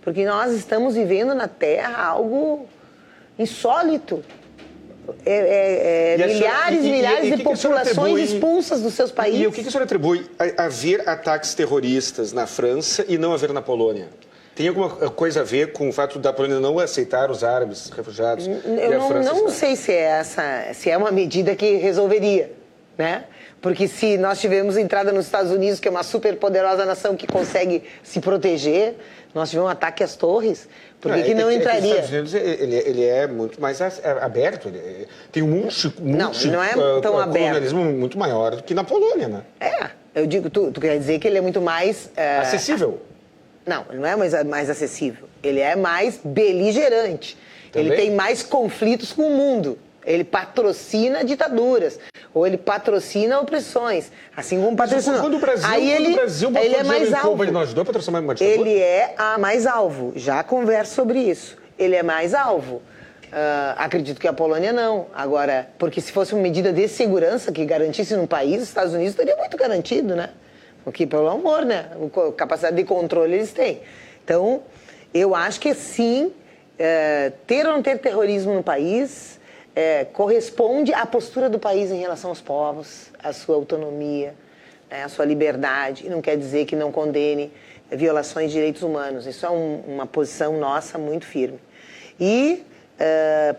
Porque nós estamos vivendo na Terra algo insólito. Milhares e milhares de populações expulsas dos seus países. E o que o senhor atribui a haver ataques terroristas na França e não haver na Polônia? Tem alguma coisa a ver com o fato da Polônia não aceitar os árabes refugiados? Eu não sei se é uma medida que resolveria, né? Porque se nós tivermos entrada nos Estados Unidos, que é uma superpoderosa nação que consegue se proteger, nós tivemos um ataque às torres, por que não entraria? Os Estados Unidos ele é muito mais aberto, tem um não é tão colonialismo muito maior do que na Polônia, né? Eu digo, tu quer dizer que ele é muito mais... acessível. Não, ele não é mais acessível, ele é mais beligerante, também? Ele tem mais conflitos com o mundo. Ele patrocina ditaduras, ou ele patrocina opressões, assim como patrocina. Quando o Brasil botou ele é mais alvo. Cuba, ele não ajudou a patrocinar uma ditadura? Ele é mais alvo, já converso sobre isso. Ele é mais alvo. Acredito que a Polônia não. Agora, porque se fosse uma medida de segurança que garantisse no país, os Estados Unidos estaria muito garantido, né? Porque, pelo amor, né? A capacidade de controle eles têm. Então, eu acho que sim, ter ou não ter terrorismo no país... corresponde à postura do país em relação aos povos, à sua autonomia, né, à sua liberdade. E não quer dizer que não condene violações de direitos humanos. Isso é uma posição nossa muito firme. E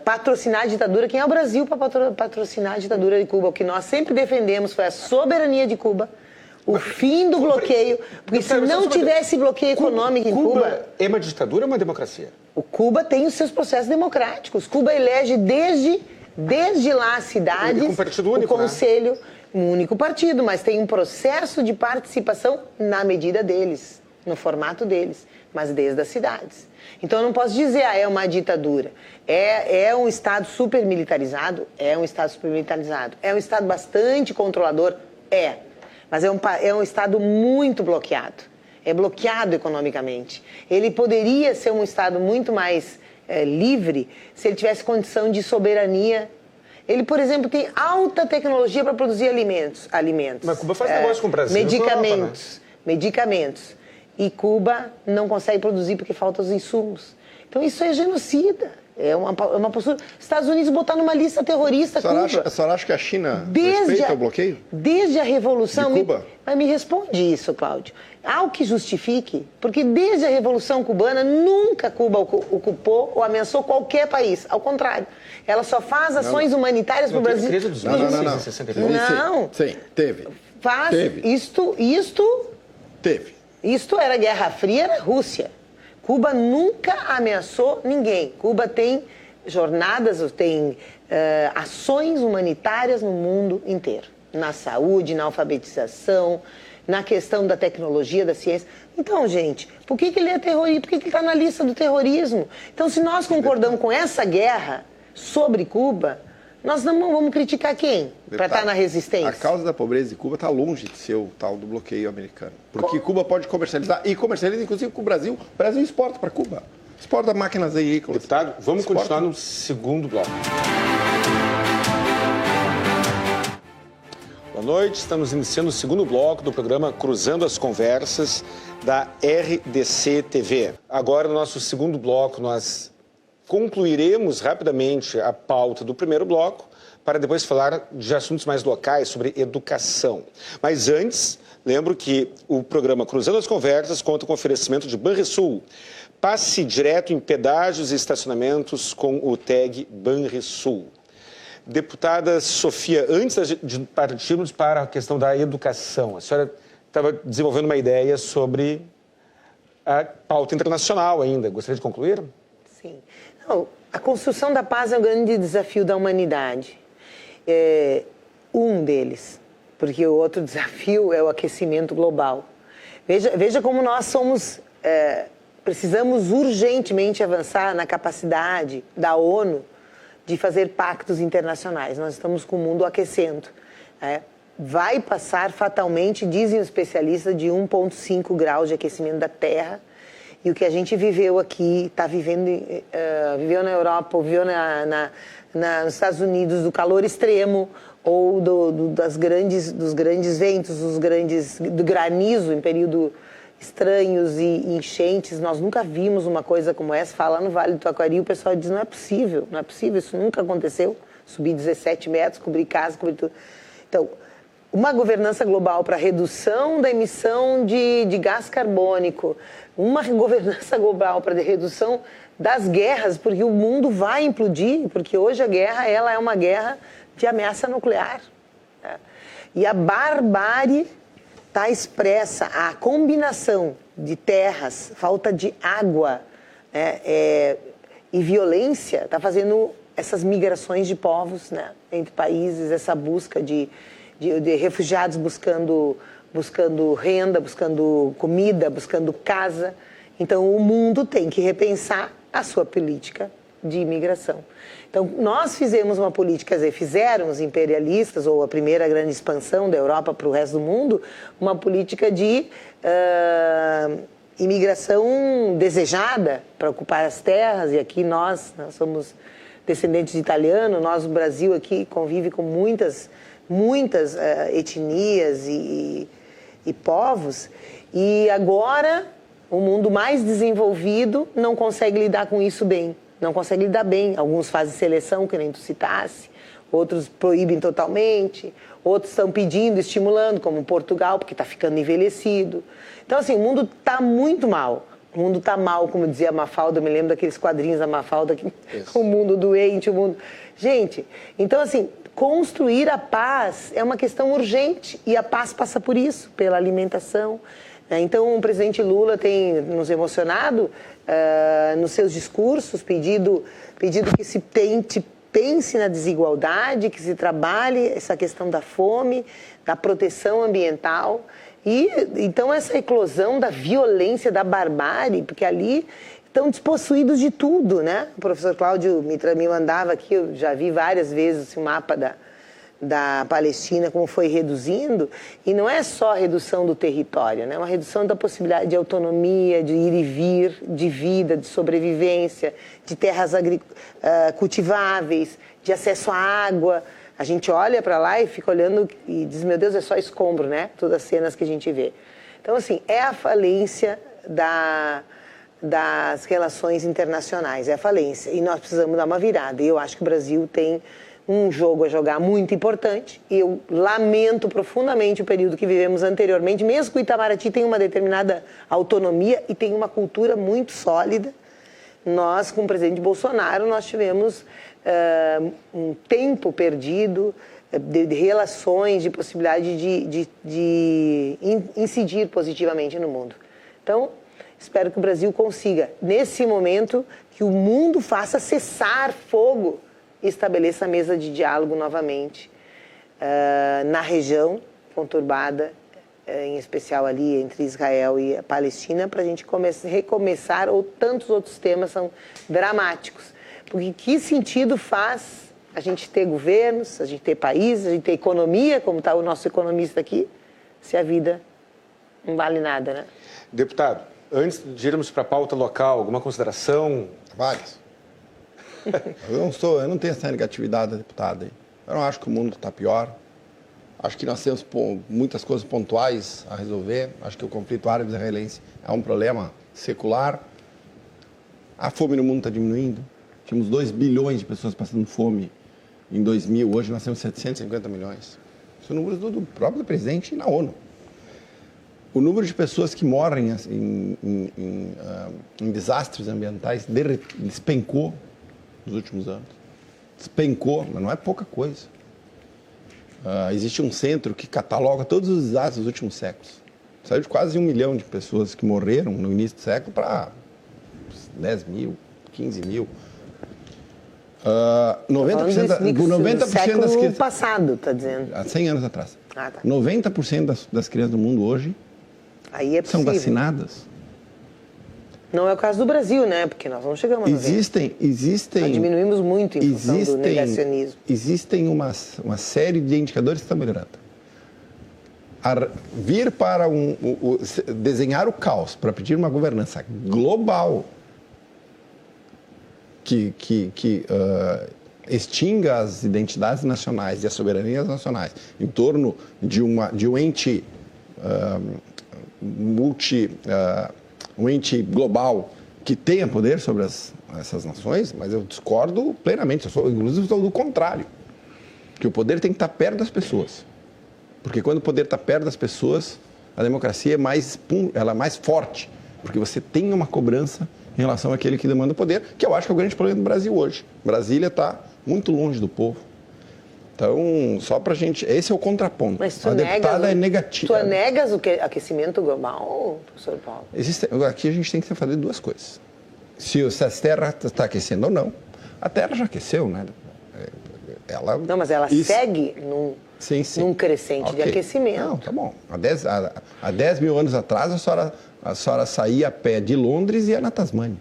patrocinar a ditadura, quem é o Brasil para patrocinar a ditadura de Cuba? O que nós sempre defendemos foi a soberania de Cuba, o fim do bloqueio, porque se não tivesse bloqueio econômico em Cuba... é uma ditadura ou uma democracia? O Cuba tem os seus processos democráticos. Cuba elege desde lá as cidades, com partido único, o conselho, um único partido, mas tem um processo de participação na medida deles, no formato deles, mas desde as cidades. Então eu não posso dizer, é uma ditadura. É um Estado super militarizado? É um Estado super militarizado. É um Estado bastante controlador? Mas é um Estado muito bloqueado. É bloqueado economicamente. Ele poderia ser um Estado muito mais livre se ele tivesse condição de soberania. Ele, por exemplo, tem alta tecnologia para produzir alimentos. Mas Cuba faz negócio com o Brasil. Medicamentos. E Cuba não consegue produzir porque faltam os insumos. Então isso é genocida. É uma postura... Estados Unidos botar numa lista terrorista Cuba. A senhora acha que a China respeita o bloqueio? Desde a Revolução... De Cuba? Mas me responde isso, Cláudio. Há o que justifique, porque desde a Revolução Cubana, nunca Cuba ocupou ou ameaçou qualquer país. Ao contrário, ela só faz ações humanitárias para o Brasil. Não. Sim, teve. Teve. Isto era Guerra Fria, era Rússia. Cuba nunca ameaçou ninguém. Cuba tem jornadas, tem ações humanitárias no mundo inteiro. Na saúde, na alfabetização, na questão da tecnologia, da ciência. Então, gente, por que ele é terrorista? Por que ele está na lista do terrorismo? Então, se nós concordamos com essa guerra sobre Cuba, nós não vamos criticar quem para estar na resistência? A causa da pobreza de Cuba está longe de ser o tal do bloqueio americano. Porque Cuba pode comercializar, e comercializa inclusive com o Brasil. O Brasil exporta para Cuba. Exporta máquinas agrícolas. Deputado, vamos continuar no segundo bloco. Boa noite, estamos iniciando o segundo bloco do programa Cruzando as Conversas da RDC TV. Agora, no nosso segundo bloco, nós concluiremos rapidamente a pauta do primeiro bloco para depois falar de assuntos mais locais, sobre educação. Mas antes, lembro que o programa Cruzando as Conversas conta com oferecimento de Banrisul. Passe direto em pedágios e estacionamentos com o tag Banrisul. Deputada Sofia, antes de partirmos para a questão da educação, a senhora estava desenvolvendo uma ideia sobre a pauta internacional ainda. Gostaria de concluir? Sim. Não, a construção da paz é um grande desafio da humanidade. Um deles, porque o outro desafio é o aquecimento global. Veja como nós somos... precisamos urgentemente avançar na capacidade da ONU de fazer pactos internacionais. Nós estamos com o mundo aquecendo. Vai passar fatalmente, dizem os especialistas, de 1,5 graus de aquecimento da Terra. E o que a gente viveu aqui, está vivendo, viveu na Europa, viveu nos Estados Unidos, do calor extremo, ou dos grandes ventos, do granizo em período estranhos e enchentes. Nós nunca vimos uma coisa como essa. Fala no Vale do Taquari, o pessoal diz, não é possível, isso nunca aconteceu. Subir 17 metros, cobrir casa, cobrir tudo. Então, uma governança global para redução da emissão de gás carbônico, uma governança global para redução das guerras, porque o mundo vai implodir, porque hoje a guerra ela é uma guerra de ameaça nuclear. E a barbárie está expressa, a combinação de terras, falta de água e violência está fazendo essas migrações de povos, né, entre países, essa busca de refugiados buscando renda, buscando comida, buscando casa. Então, o mundo tem que repensar a sua política de imigração. Então, nós fizemos uma política, quer dizer, fizeram os imperialistas, ou a primeira grande expansão da Europa para o resto do mundo, uma política de imigração desejada para ocupar as terras, e aqui nós somos descendentes de italiano, nós, o Brasil aqui convive com muitas etnias e povos, e agora o mundo mais desenvolvido não consegue lidar com isso bem, não consegue lidar bem. Alguns fazem seleção, que nem tu citasse, outros proíbem totalmente, outros estão pedindo, estimulando, como Portugal, porque está ficando envelhecido. Então, assim, o mundo está muito mal. O mundo está mal, como dizia a Mafalda, eu me lembro daqueles quadrinhos da Mafalda, que o mundo doente, o mundo... Gente, então, assim, construir a paz é uma questão urgente, e a paz passa por isso, pela alimentação. Então, o presidente Lula tem nos emocionado nos seus discursos, pedido que se pense na desigualdade, que se trabalhe essa questão da fome, da proteção ambiental. E, então, essa eclosão da violência, da barbárie, porque ali estão despossuídos de tudo, né? O professor Cláudio me mandava aqui, eu já vi várias vezes o mapa da Palestina, como foi reduzindo, e não é só a redução do território, né? Uma redução da possibilidade de autonomia, de ir e vir, de vida, de sobrevivência, de terras cultiváveis, de acesso à água. A gente olha para lá e fica olhando e diz, meu Deus, é só escombro, né? Todas as cenas que a gente vê. Então, assim, é a falência das relações internacionais, é a falência. E nós precisamos dar uma virada. E eu acho que o Brasil tem um jogo a jogar muito importante. E eu lamento profundamente o período que vivemos anteriormente, mesmo que o Itamaraty tenha uma determinada autonomia e tem uma cultura muito sólida. Nós, com o presidente Bolsonaro, nós tivemos um tempo perdido de relações, de possibilidade de incidir positivamente no mundo. Então, espero que o Brasil consiga, nesse momento, que o mundo faça cessar fogo e estabeleça a mesa de diálogo novamente na região conturbada, em especial ali entre Israel e a Palestina, para a gente recomeçar, ou tantos outros temas são dramáticos. Porque que sentido faz a gente ter governos, a gente ter países, a gente ter economia, como está o nosso economista aqui, se a vida não vale nada, né? Deputado, antes de irmos para a pauta local, alguma consideração? Várias. Eu não tenho essa negatividade da deputada aí. Eu não acho que o mundo está pior. Acho que nós temos muitas coisas pontuais a resolver. Acho que o conflito árabe-israelense é um problema secular. A fome no mundo está diminuindo. Tínhamos 2 bilhões de pessoas passando fome em 2000. Hoje nós temos 750 milhões. Isso é o número do próprio presidente na ONU. O número de pessoas que morrem em desastres ambientais despencou nos últimos anos. despencou, mas não é pouca coisa. Existe um centro que cataloga todos os desastres dos últimos séculos. Saiu de quase 1 milhão de pessoas que morreram no início do século para 10 mil, 15 mil. 90% das século passado, está dizendo. Há 100 anos atrás. Tá. 90% das crianças do mundo hoje aí são vacinadas. Não é o caso do Brasil, né? Porque nós não chegamos a 90. Nós diminuímos muito em função do negacionismo. Existem uma série de indicadores que estão melhorando. Vir para desenhar o caos para pedir uma governança global que extinga as identidades nacionais e as soberanias nacionais em torno de um ente um ente global que tenha poder sobre essas nações, mas eu discordo plenamente, inclusive sou do contrário, que o poder tem que estar perto das pessoas, porque quando o poder está perto das pessoas, a democracia ela é mais forte, porque você tem uma cobrança em relação àquele que demanda o poder, que eu acho que é o grande problema do Brasil hoje. Brasília está muito longe do povo. Então, só pra gente... Esse é o contraponto. Mas tu a deputada é negativa. Tu negas o aquecimento global, professor Paulo? Aqui a gente tem que fazer duas coisas. Se a Terra está aquecendo ou não. A Terra já aqueceu, né? Não, mas ela segue num crescente de aquecimento. Não, tá bom. Há 10 mil anos atrás, a senhora saía a pé de Londres e ia na Tasmânia.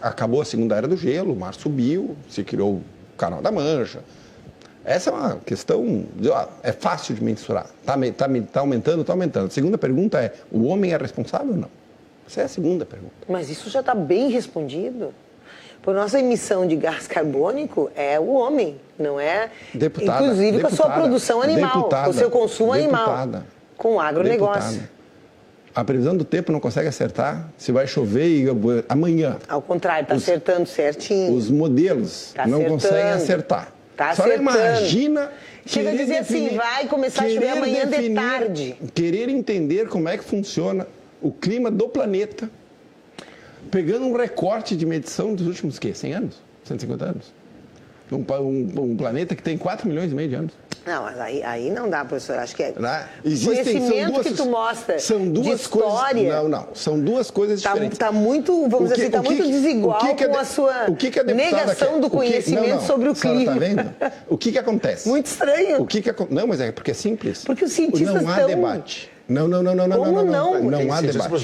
Acabou a Segunda Era do Gelo, o mar subiu, se criou o Canal da Mancha. Essa é uma questão, é fácil de mensurar. Está aumentando, está aumentando. A segunda pergunta é, o homem é responsável ou não? Essa é a segunda pergunta. Mas isso já está bem respondido. Por nossa emissão de gás carbônico é o homem, não é? Inclusive com a sua produção animal, com o seu consumo animal, com o agronegócio. A previsão do tempo não consegue acertar se vai chover amanhã. Ao contrário, está acertando certinho. Os modelos não conseguem acertar. Está acertando. Imagina... Chega a dizer assim, vai começar a chover amanhã de tarde. Querer entender como é que funciona o clima do planeta, pegando um recorte de medição dos últimos, 100 anos? 150 anos? Um planeta que tem 4 milhões e meio de anos. Não, mas aí não dá, professor. Acho que é conhecimento que tu mostra são duas de história... São duas coisas diferentes. Está muito, vamos dizer assim, está muito desigual com a sua negação do conhecimento sobre o clima. Está vendo? O que acontece? Muito estranho. Não, mas é porque é simples. Porque os cientistas não há debate. Não há debate.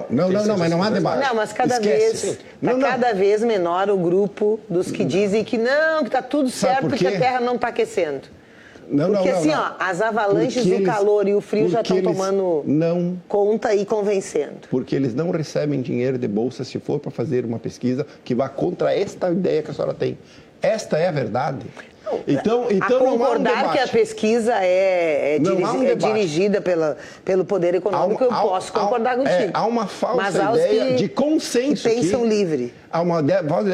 Não, mas não há debate. Não, mas cada vez menor o grupo dos que dizem que está tudo certo porque a Terra não está aquecendo. Porque as avalanches do calor e o frio já estão tomando conta e convencendo. Porque eles não recebem dinheiro de bolsa se for para fazer uma pesquisa que vá contra esta ideia que a senhora tem. Esta é a verdade. Então concordar que a pesquisa é dirigida pelo poder econômico, eu posso concordar contigo. Há uma falsa ideia de consenso. Que pensam livre.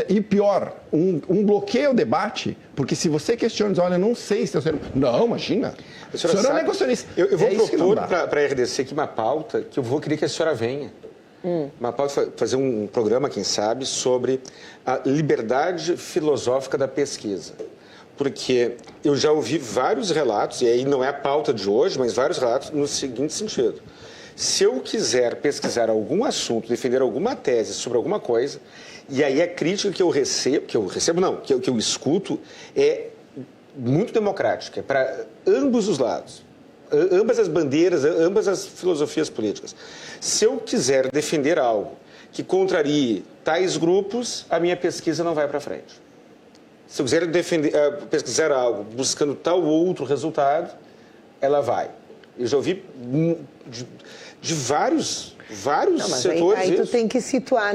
E pior, um bloqueio ao debate, porque se você questiona, olha, não sei se... Não, imagina. A senhora não é negacionista. Eu vou propor para a RDC aqui uma pauta que eu vou querer que a senhora venha. Uma pauta, fazer um programa, quem sabe, sobre a liberdade filosófica da pesquisa. Porque eu já ouvi vários relatos, e aí não é a pauta de hoje, mas vários relatos no seguinte sentido. Se eu quiser pesquisar algum assunto, defender alguma tese sobre alguma coisa, e aí a crítica que eu escuto é muito democrática, é para ambos os lados, ambas as bandeiras, ambas as filosofias políticas. Se eu quiser defender algo que contrarie tais grupos, a minha pesquisa não vai para frente. Se eu quiser pesquisar algo buscando tal ou outro resultado, ela vai. Eu já ouvi de vários setores. Aí tu tem que situar,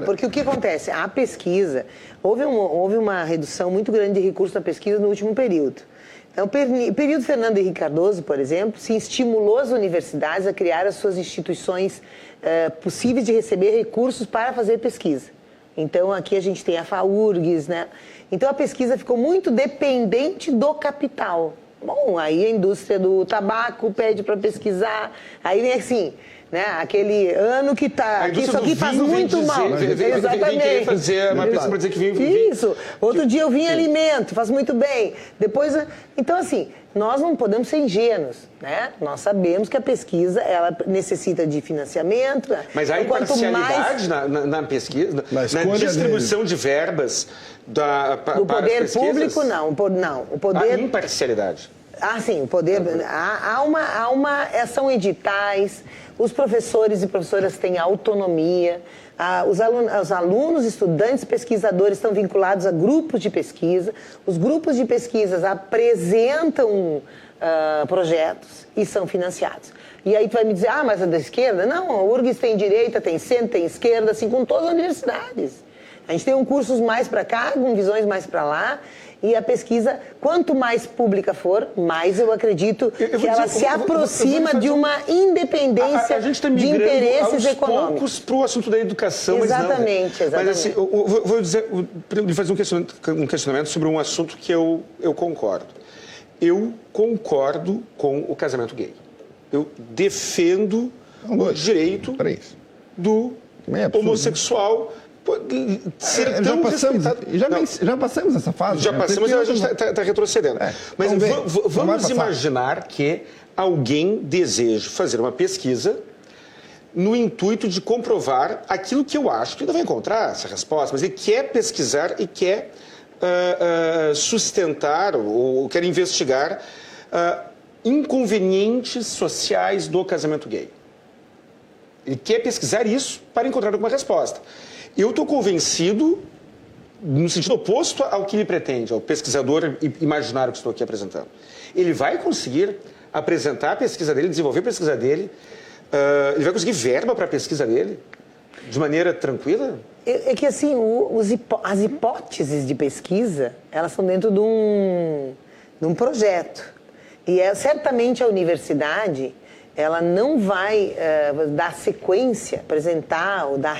porque o que acontece? A pesquisa, houve uma redução muito grande de recursos na pesquisa no último período. Então, o período Fernando Henrique Cardoso, por exemplo, se estimulou as universidades a criar as suas instituições possíveis de receber recursos para fazer pesquisa. Então, aqui a gente tem a FAURGS, né? Então, a pesquisa ficou muito dependente do capital. Bom, aí a indústria do tabaco pede para pesquisar. Aí vem assim, né? Aquele ano que tá... Que isso aqui faz muito mal. Exatamente. Fazer uma pesquisa para dizer que vinho... Isso. Outro dia eu vim alimento, faz muito bem. Depois... Então, assim, nós não podemos ser ingênuos, né? Nós sabemos que a pesquisa, ela necessita de financiamento. Mas há imparcialidade na pesquisa, na distribuição de verbas do poder público, não. O poder... Há imparcialidade. Ah, sim, o poder... São editais, os professores e professoras têm autonomia, os alunos, estudantes, pesquisadores estão vinculados a grupos de pesquisa, os grupos de pesquisas apresentam projetos e são financiados. E aí tu vai me dizer, mas é da esquerda? Não, a URGS tem direita, tem centro, tem esquerda, assim, com todas as universidades. A gente tem cursos mais para cá, com visões mais para lá, e a pesquisa, quanto mais pública for, mais eu acredito que ela se aproxima de uma independência de interesses econômicos. Para o assunto da educação. Exatamente, mas, não, mas assim, eu vou dizer, fazer um questionamento sobre um assunto que eu concordo. Eu concordo com o casamento gay. Eu defendo o direito do homossexual ser tão respeitado. Já passamos essa fase. Já passamos e a gente está retrocedendo. Mas vamos imaginar que alguém deseja fazer uma pesquisa no intuito de comprovar aquilo que eu acho que ele não vai encontrar essa resposta, mas ele quer pesquisar e quer sustentar ou quer investigar inconvenientes sociais do casamento gay. Ele quer pesquisar isso para encontrar alguma resposta. Eu estou convencido, no sentido oposto ao que ele pretende, ao pesquisador imaginário que estou aqui apresentando. Ele vai conseguir apresentar a pesquisa dele, desenvolver a pesquisa dele, ele vai conseguir verba para a pesquisa dele de maneira tranquila? É que, assim, as hipóteses de pesquisa, elas estão dentro de um projeto. E certamente a universidade... ela não vai dar sequência, apresentar ou dar...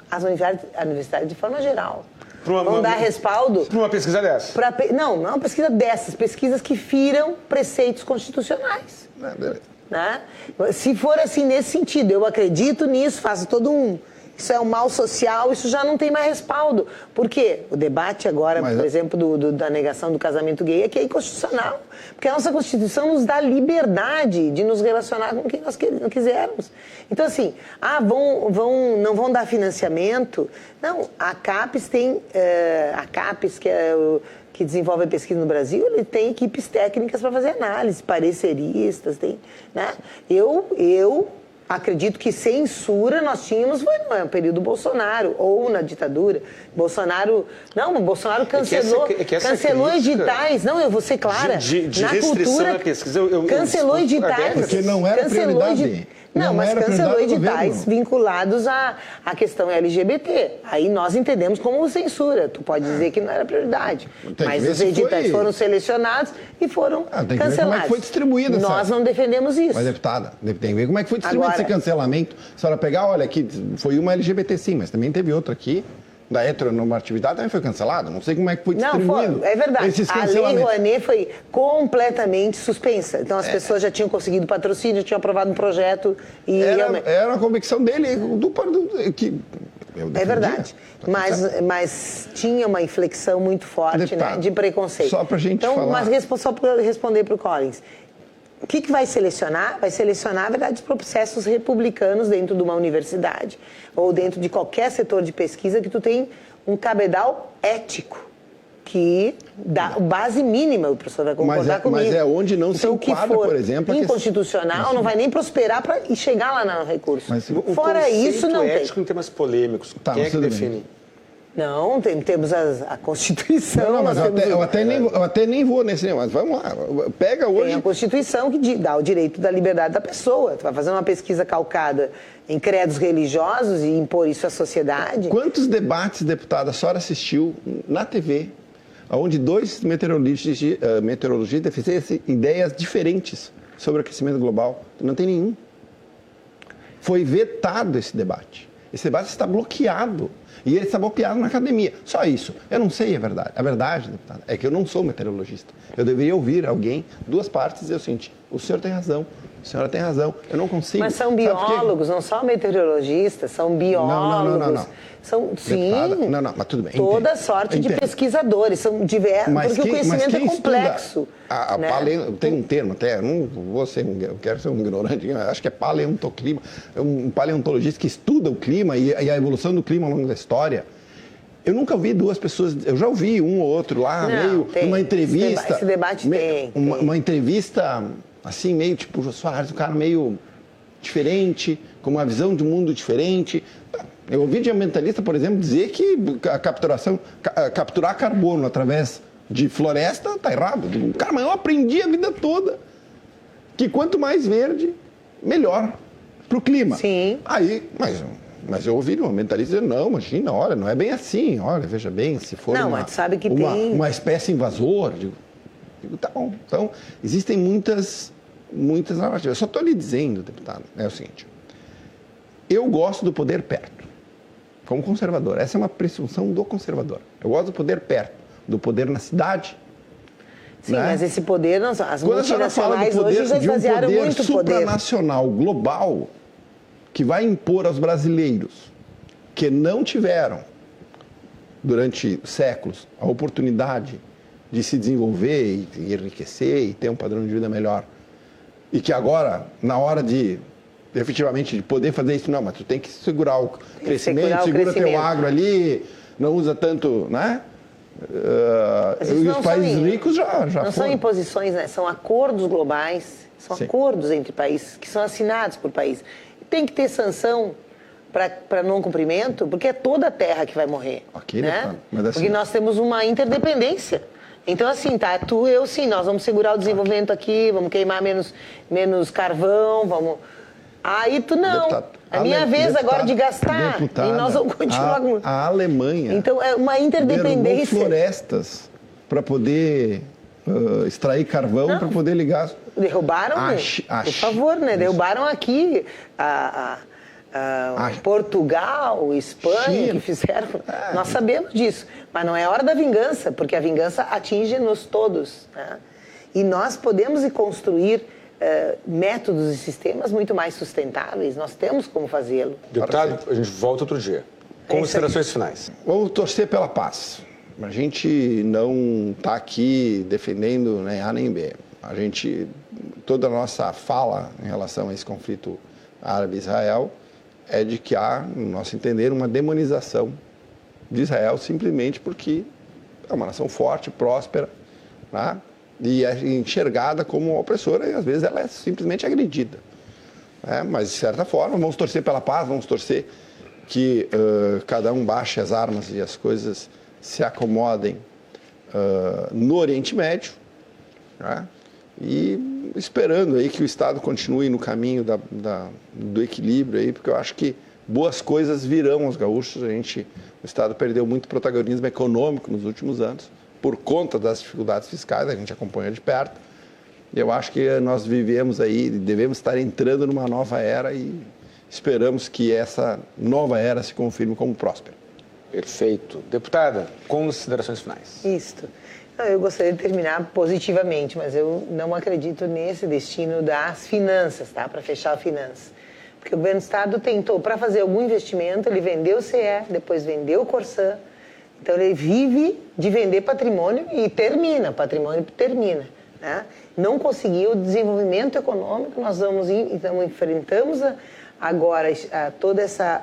As universidades de forma geral. Vão dar respaldo... Para uma pesquisa dessa? Não uma pesquisa dessas. Pesquisas que firam preceitos constitucionais. Né? Se for assim, nesse sentido, eu acredito nisso, faço todo isso é um mal social, isso já não tem mais respaldo. Por quê? O debate agora, por exemplo, da negação do casamento gay é que é inconstitucional. Porque a nossa Constituição nos dá liberdade de nos relacionar com quem nós quisermos. Então, assim, não vão dar financiamento. Não, a CAPES tem... a CAPES, que desenvolve a pesquisa no Brasil, ele tem equipes técnicas para fazer análise, pareceristas, né? Eu acredito que censura nós tínhamos no período Bolsonaro, ou na ditadura. Bolsonaro cancelou editais. Não, eu vou ser clara. De na restrição cultura, na pesquisa, cancelou editais. Porque não era prioridade. Não, mas cancelou editais vinculados à questão LGBT. Aí nós entendemos como censura. Tu pode dizer que não era prioridade. Mas os editais foram selecionados e foram tem que cancelados. ver como é que foi distribuído. Nós não defendemos isso. Mas, deputada, tem que ver como é que foi distribuído esse cancelamento. Se a senhora pegar, olha, aqui foi uma LGBT sim, mas também teve outra aqui. Da heteronormatividade também foi cancelada. Não sei como é que foi distribuído. Não, é verdade. A Lei Rouanet foi completamente suspensa. Então as pessoas já tinham conseguido patrocínio, tinham aprovado um projeto e era a convicção dele que é verdade. Mas tinha uma inflexão muito forte, né, de preconceito. Só pra gente falar. Mas só para responder para o Collins. O que vai selecionar? Vai selecionar, na verdade, os processos republicanos dentro de uma universidade ou dentro de qualquer setor de pesquisa que tu tem um cabedal ético que dá base mínima, o professor vai concordar comigo. Mas é onde não se enquadra, por exemplo... inconstitucional, não vai nem prosperar para chegar lá no recurso. Fora isso, não tem. Ético em temas polêmicos, quem é que define? Não, temos a Constituição. Mas eu até nem vou nesse negócio. Mas vamos lá. Pega hoje. Tem a Constituição que dá o direito da liberdade da pessoa. Tu vai fazer uma pesquisa calcada em credos religiosos e impor isso à sociedade. Quantos debates, deputada, a senhora assistiu na TV, onde dois meteorologistas defendiam ideias diferentes sobre o aquecimento global? Não tem nenhum. Foi vetado esse debate. Esse debate está bloqueado. E eles sabotearam na academia. Só isso. Eu não sei a verdade. A verdade, deputado, é que eu não sou meteorologista. Eu deveria ouvir alguém, duas partes, e eu senti, o senhor tem razão, a senhora tem razão, eu não consigo. Mas são biólogos, não são meteorologistas, são biólogos. Não. São, sim, não, mas tudo bem. Toda sorte de pesquisadores, são diversos, porque o conhecimento é complexo. Tem um termo até, eu não vou ser, eu quero ser um ignorante, acho que é paleontoclima, é um paleontologista que estuda o clima e a evolução do clima ao longo da história. Eu nunca ouvi duas pessoas, eu já ouvi um ou outro lá, uma entrevista. Esse debate tem. Uma entrevista, assim, meio tipo Jô Soares, um cara meio diferente, com uma visão de mundo diferente. Eu ouvi de ambientalista, por exemplo, dizer que capturar carbono através de floresta está errado. Eu digo, cara, mas eu aprendi a vida toda que quanto mais verde, melhor para o clima. Sim. Aí, mas eu ouvi um ambientalista dizer, não, imagina, olha, não é bem assim, olha, veja bem, se for mas sabe que tem uma espécie invasora, digo, tá bom. Então, existem muitas narrativas. Eu só estou lhe dizendo, deputado, é o seguinte, eu gosto do poder perto, como conservador. Essa é uma presunção do conservador. Eu gosto do poder perto, do poder na cidade. Sim, né? Mas esse poder, as multinacionais hoje já esvaziaram muito poder supranacional, global, que vai impor aos brasileiros que não tiveram, durante séculos, a oportunidade de se desenvolver e enriquecer e ter um padrão de vida melhor. E que agora, na hora de efetivamente de poder fazer isso, não, mas tu tem que segurar o crescimento, segura teu agro ali, não usa tanto, né? E os países ricos já não foram. São imposições, né? São acordos globais, são acordos entre países que são assinados por países. Tem que ter sanção para não cumprimento, porque é toda a terra que vai morrer. Okay, né? Mas assim, porque nós temos uma interdependência. Então, assim, tá, tu e eu, sim, nós vamos segurar o desenvolvimento aqui, vamos queimar menos carvão, vamos... Aí tu não. É minha vez agora de gastar. E nós vamos continuar com... A Alemanha... Então, é uma interdependência. Florestas para poder extrair carvão, para poder ligar... Derrubaram, por favor, né? Derrubaram aqui Portugal, Espanha, China, que fizeram. Nós sabemos disso. Mas não é hora da vingança, porque a vingança atinge-nos todos. Né? E nós podemos construir métodos e sistemas muito mais sustentáveis. Nós temos como fazê-lo. Deputado, a gente volta outro dia. Considerações finais. Vamos torcer pela paz. A gente não está aqui defendendo nem A nem B. Toda a nossa fala em relação a esse conflito árabe-israel é de que há, no nosso entender, uma demonização de Israel simplesmente porque é uma nação forte, próspera, né? E é enxergada como opressora e às vezes ela é simplesmente agredida. Mas de certa forma, vamos torcer pela paz, vamos torcer que cada um baixe as armas e as coisas se acomodem no Oriente Médio, né? E esperando aí que o Estado continue no caminho do equilíbrio aí, porque eu acho que boas coisas virão aos gaúchos. O Estado perdeu muito protagonismo econômico nos últimos anos por conta das dificuldades fiscais, a gente acompanha de perto. Eu acho que nós vivemos aí, devemos estar entrando numa nova era e esperamos que essa nova era se confirme como próspera. Perfeito. Deputada, considerações finais. Isto. Eu gostaria de terminar positivamente, mas eu não acredito nesse destino das finanças, tá? Para fechar a finança. Porque o governo do Estado tentou, para fazer algum investimento, ele vendeu o CE, depois vendeu o Corsã. Então, ele vive de vender patrimônio e termina, patrimônio termina. Né? Não conseguiu o desenvolvimento econômico, então enfrentamos agora toda essa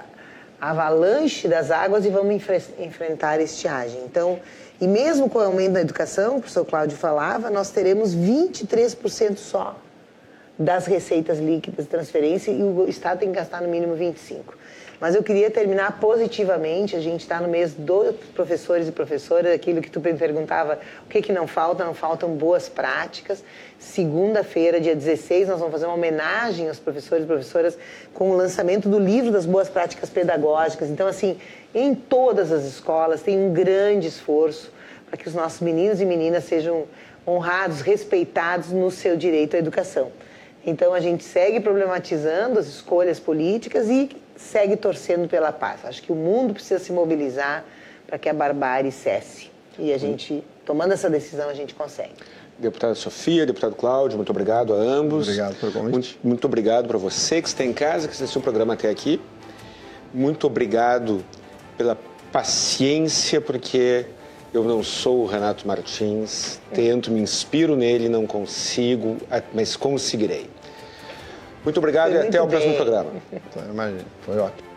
avalanche das águas e vamos enfrentar a estiagem. Então, e mesmo com o aumento da educação, que o professor Cláudio falava, nós teremos 23% só das receitas líquidas de transferência e o Estado tem que gastar no mínimo 25%. Mas eu queria terminar positivamente, a gente está no mês dos professores e professoras, aquilo que tu me perguntava, o que não falta? Não faltam boas práticas. Segunda-feira, dia 16, nós vamos fazer uma homenagem aos professores e professoras com o lançamento do livro das boas práticas pedagógicas. Então, assim, em todas as escolas tem um grande esforço para que os nossos meninos e meninas sejam honrados, respeitados no seu direito à educação. Então, a gente segue problematizando as escolhas políticas e segue torcendo pela paz. Acho que o mundo precisa se mobilizar para que a barbárie cesse. E a gente, tomando essa decisão, a gente consegue. Deputada Sofia, deputado Cláudio, muito obrigado a ambos. Obrigado pelo convite. Muito obrigado para você que está em casa, que assistiu o programa até aqui. Muito obrigado pela paciência, porque eu não sou o Renato Martins, tento, me inspiro nele, não consigo, mas conseguirei. Muito obrigado e até o próximo programa. Então, imagina, foi ótimo.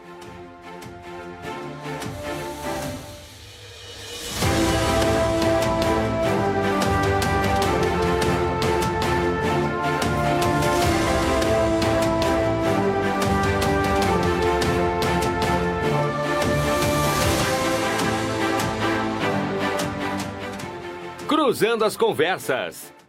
Cruzando as Conversas.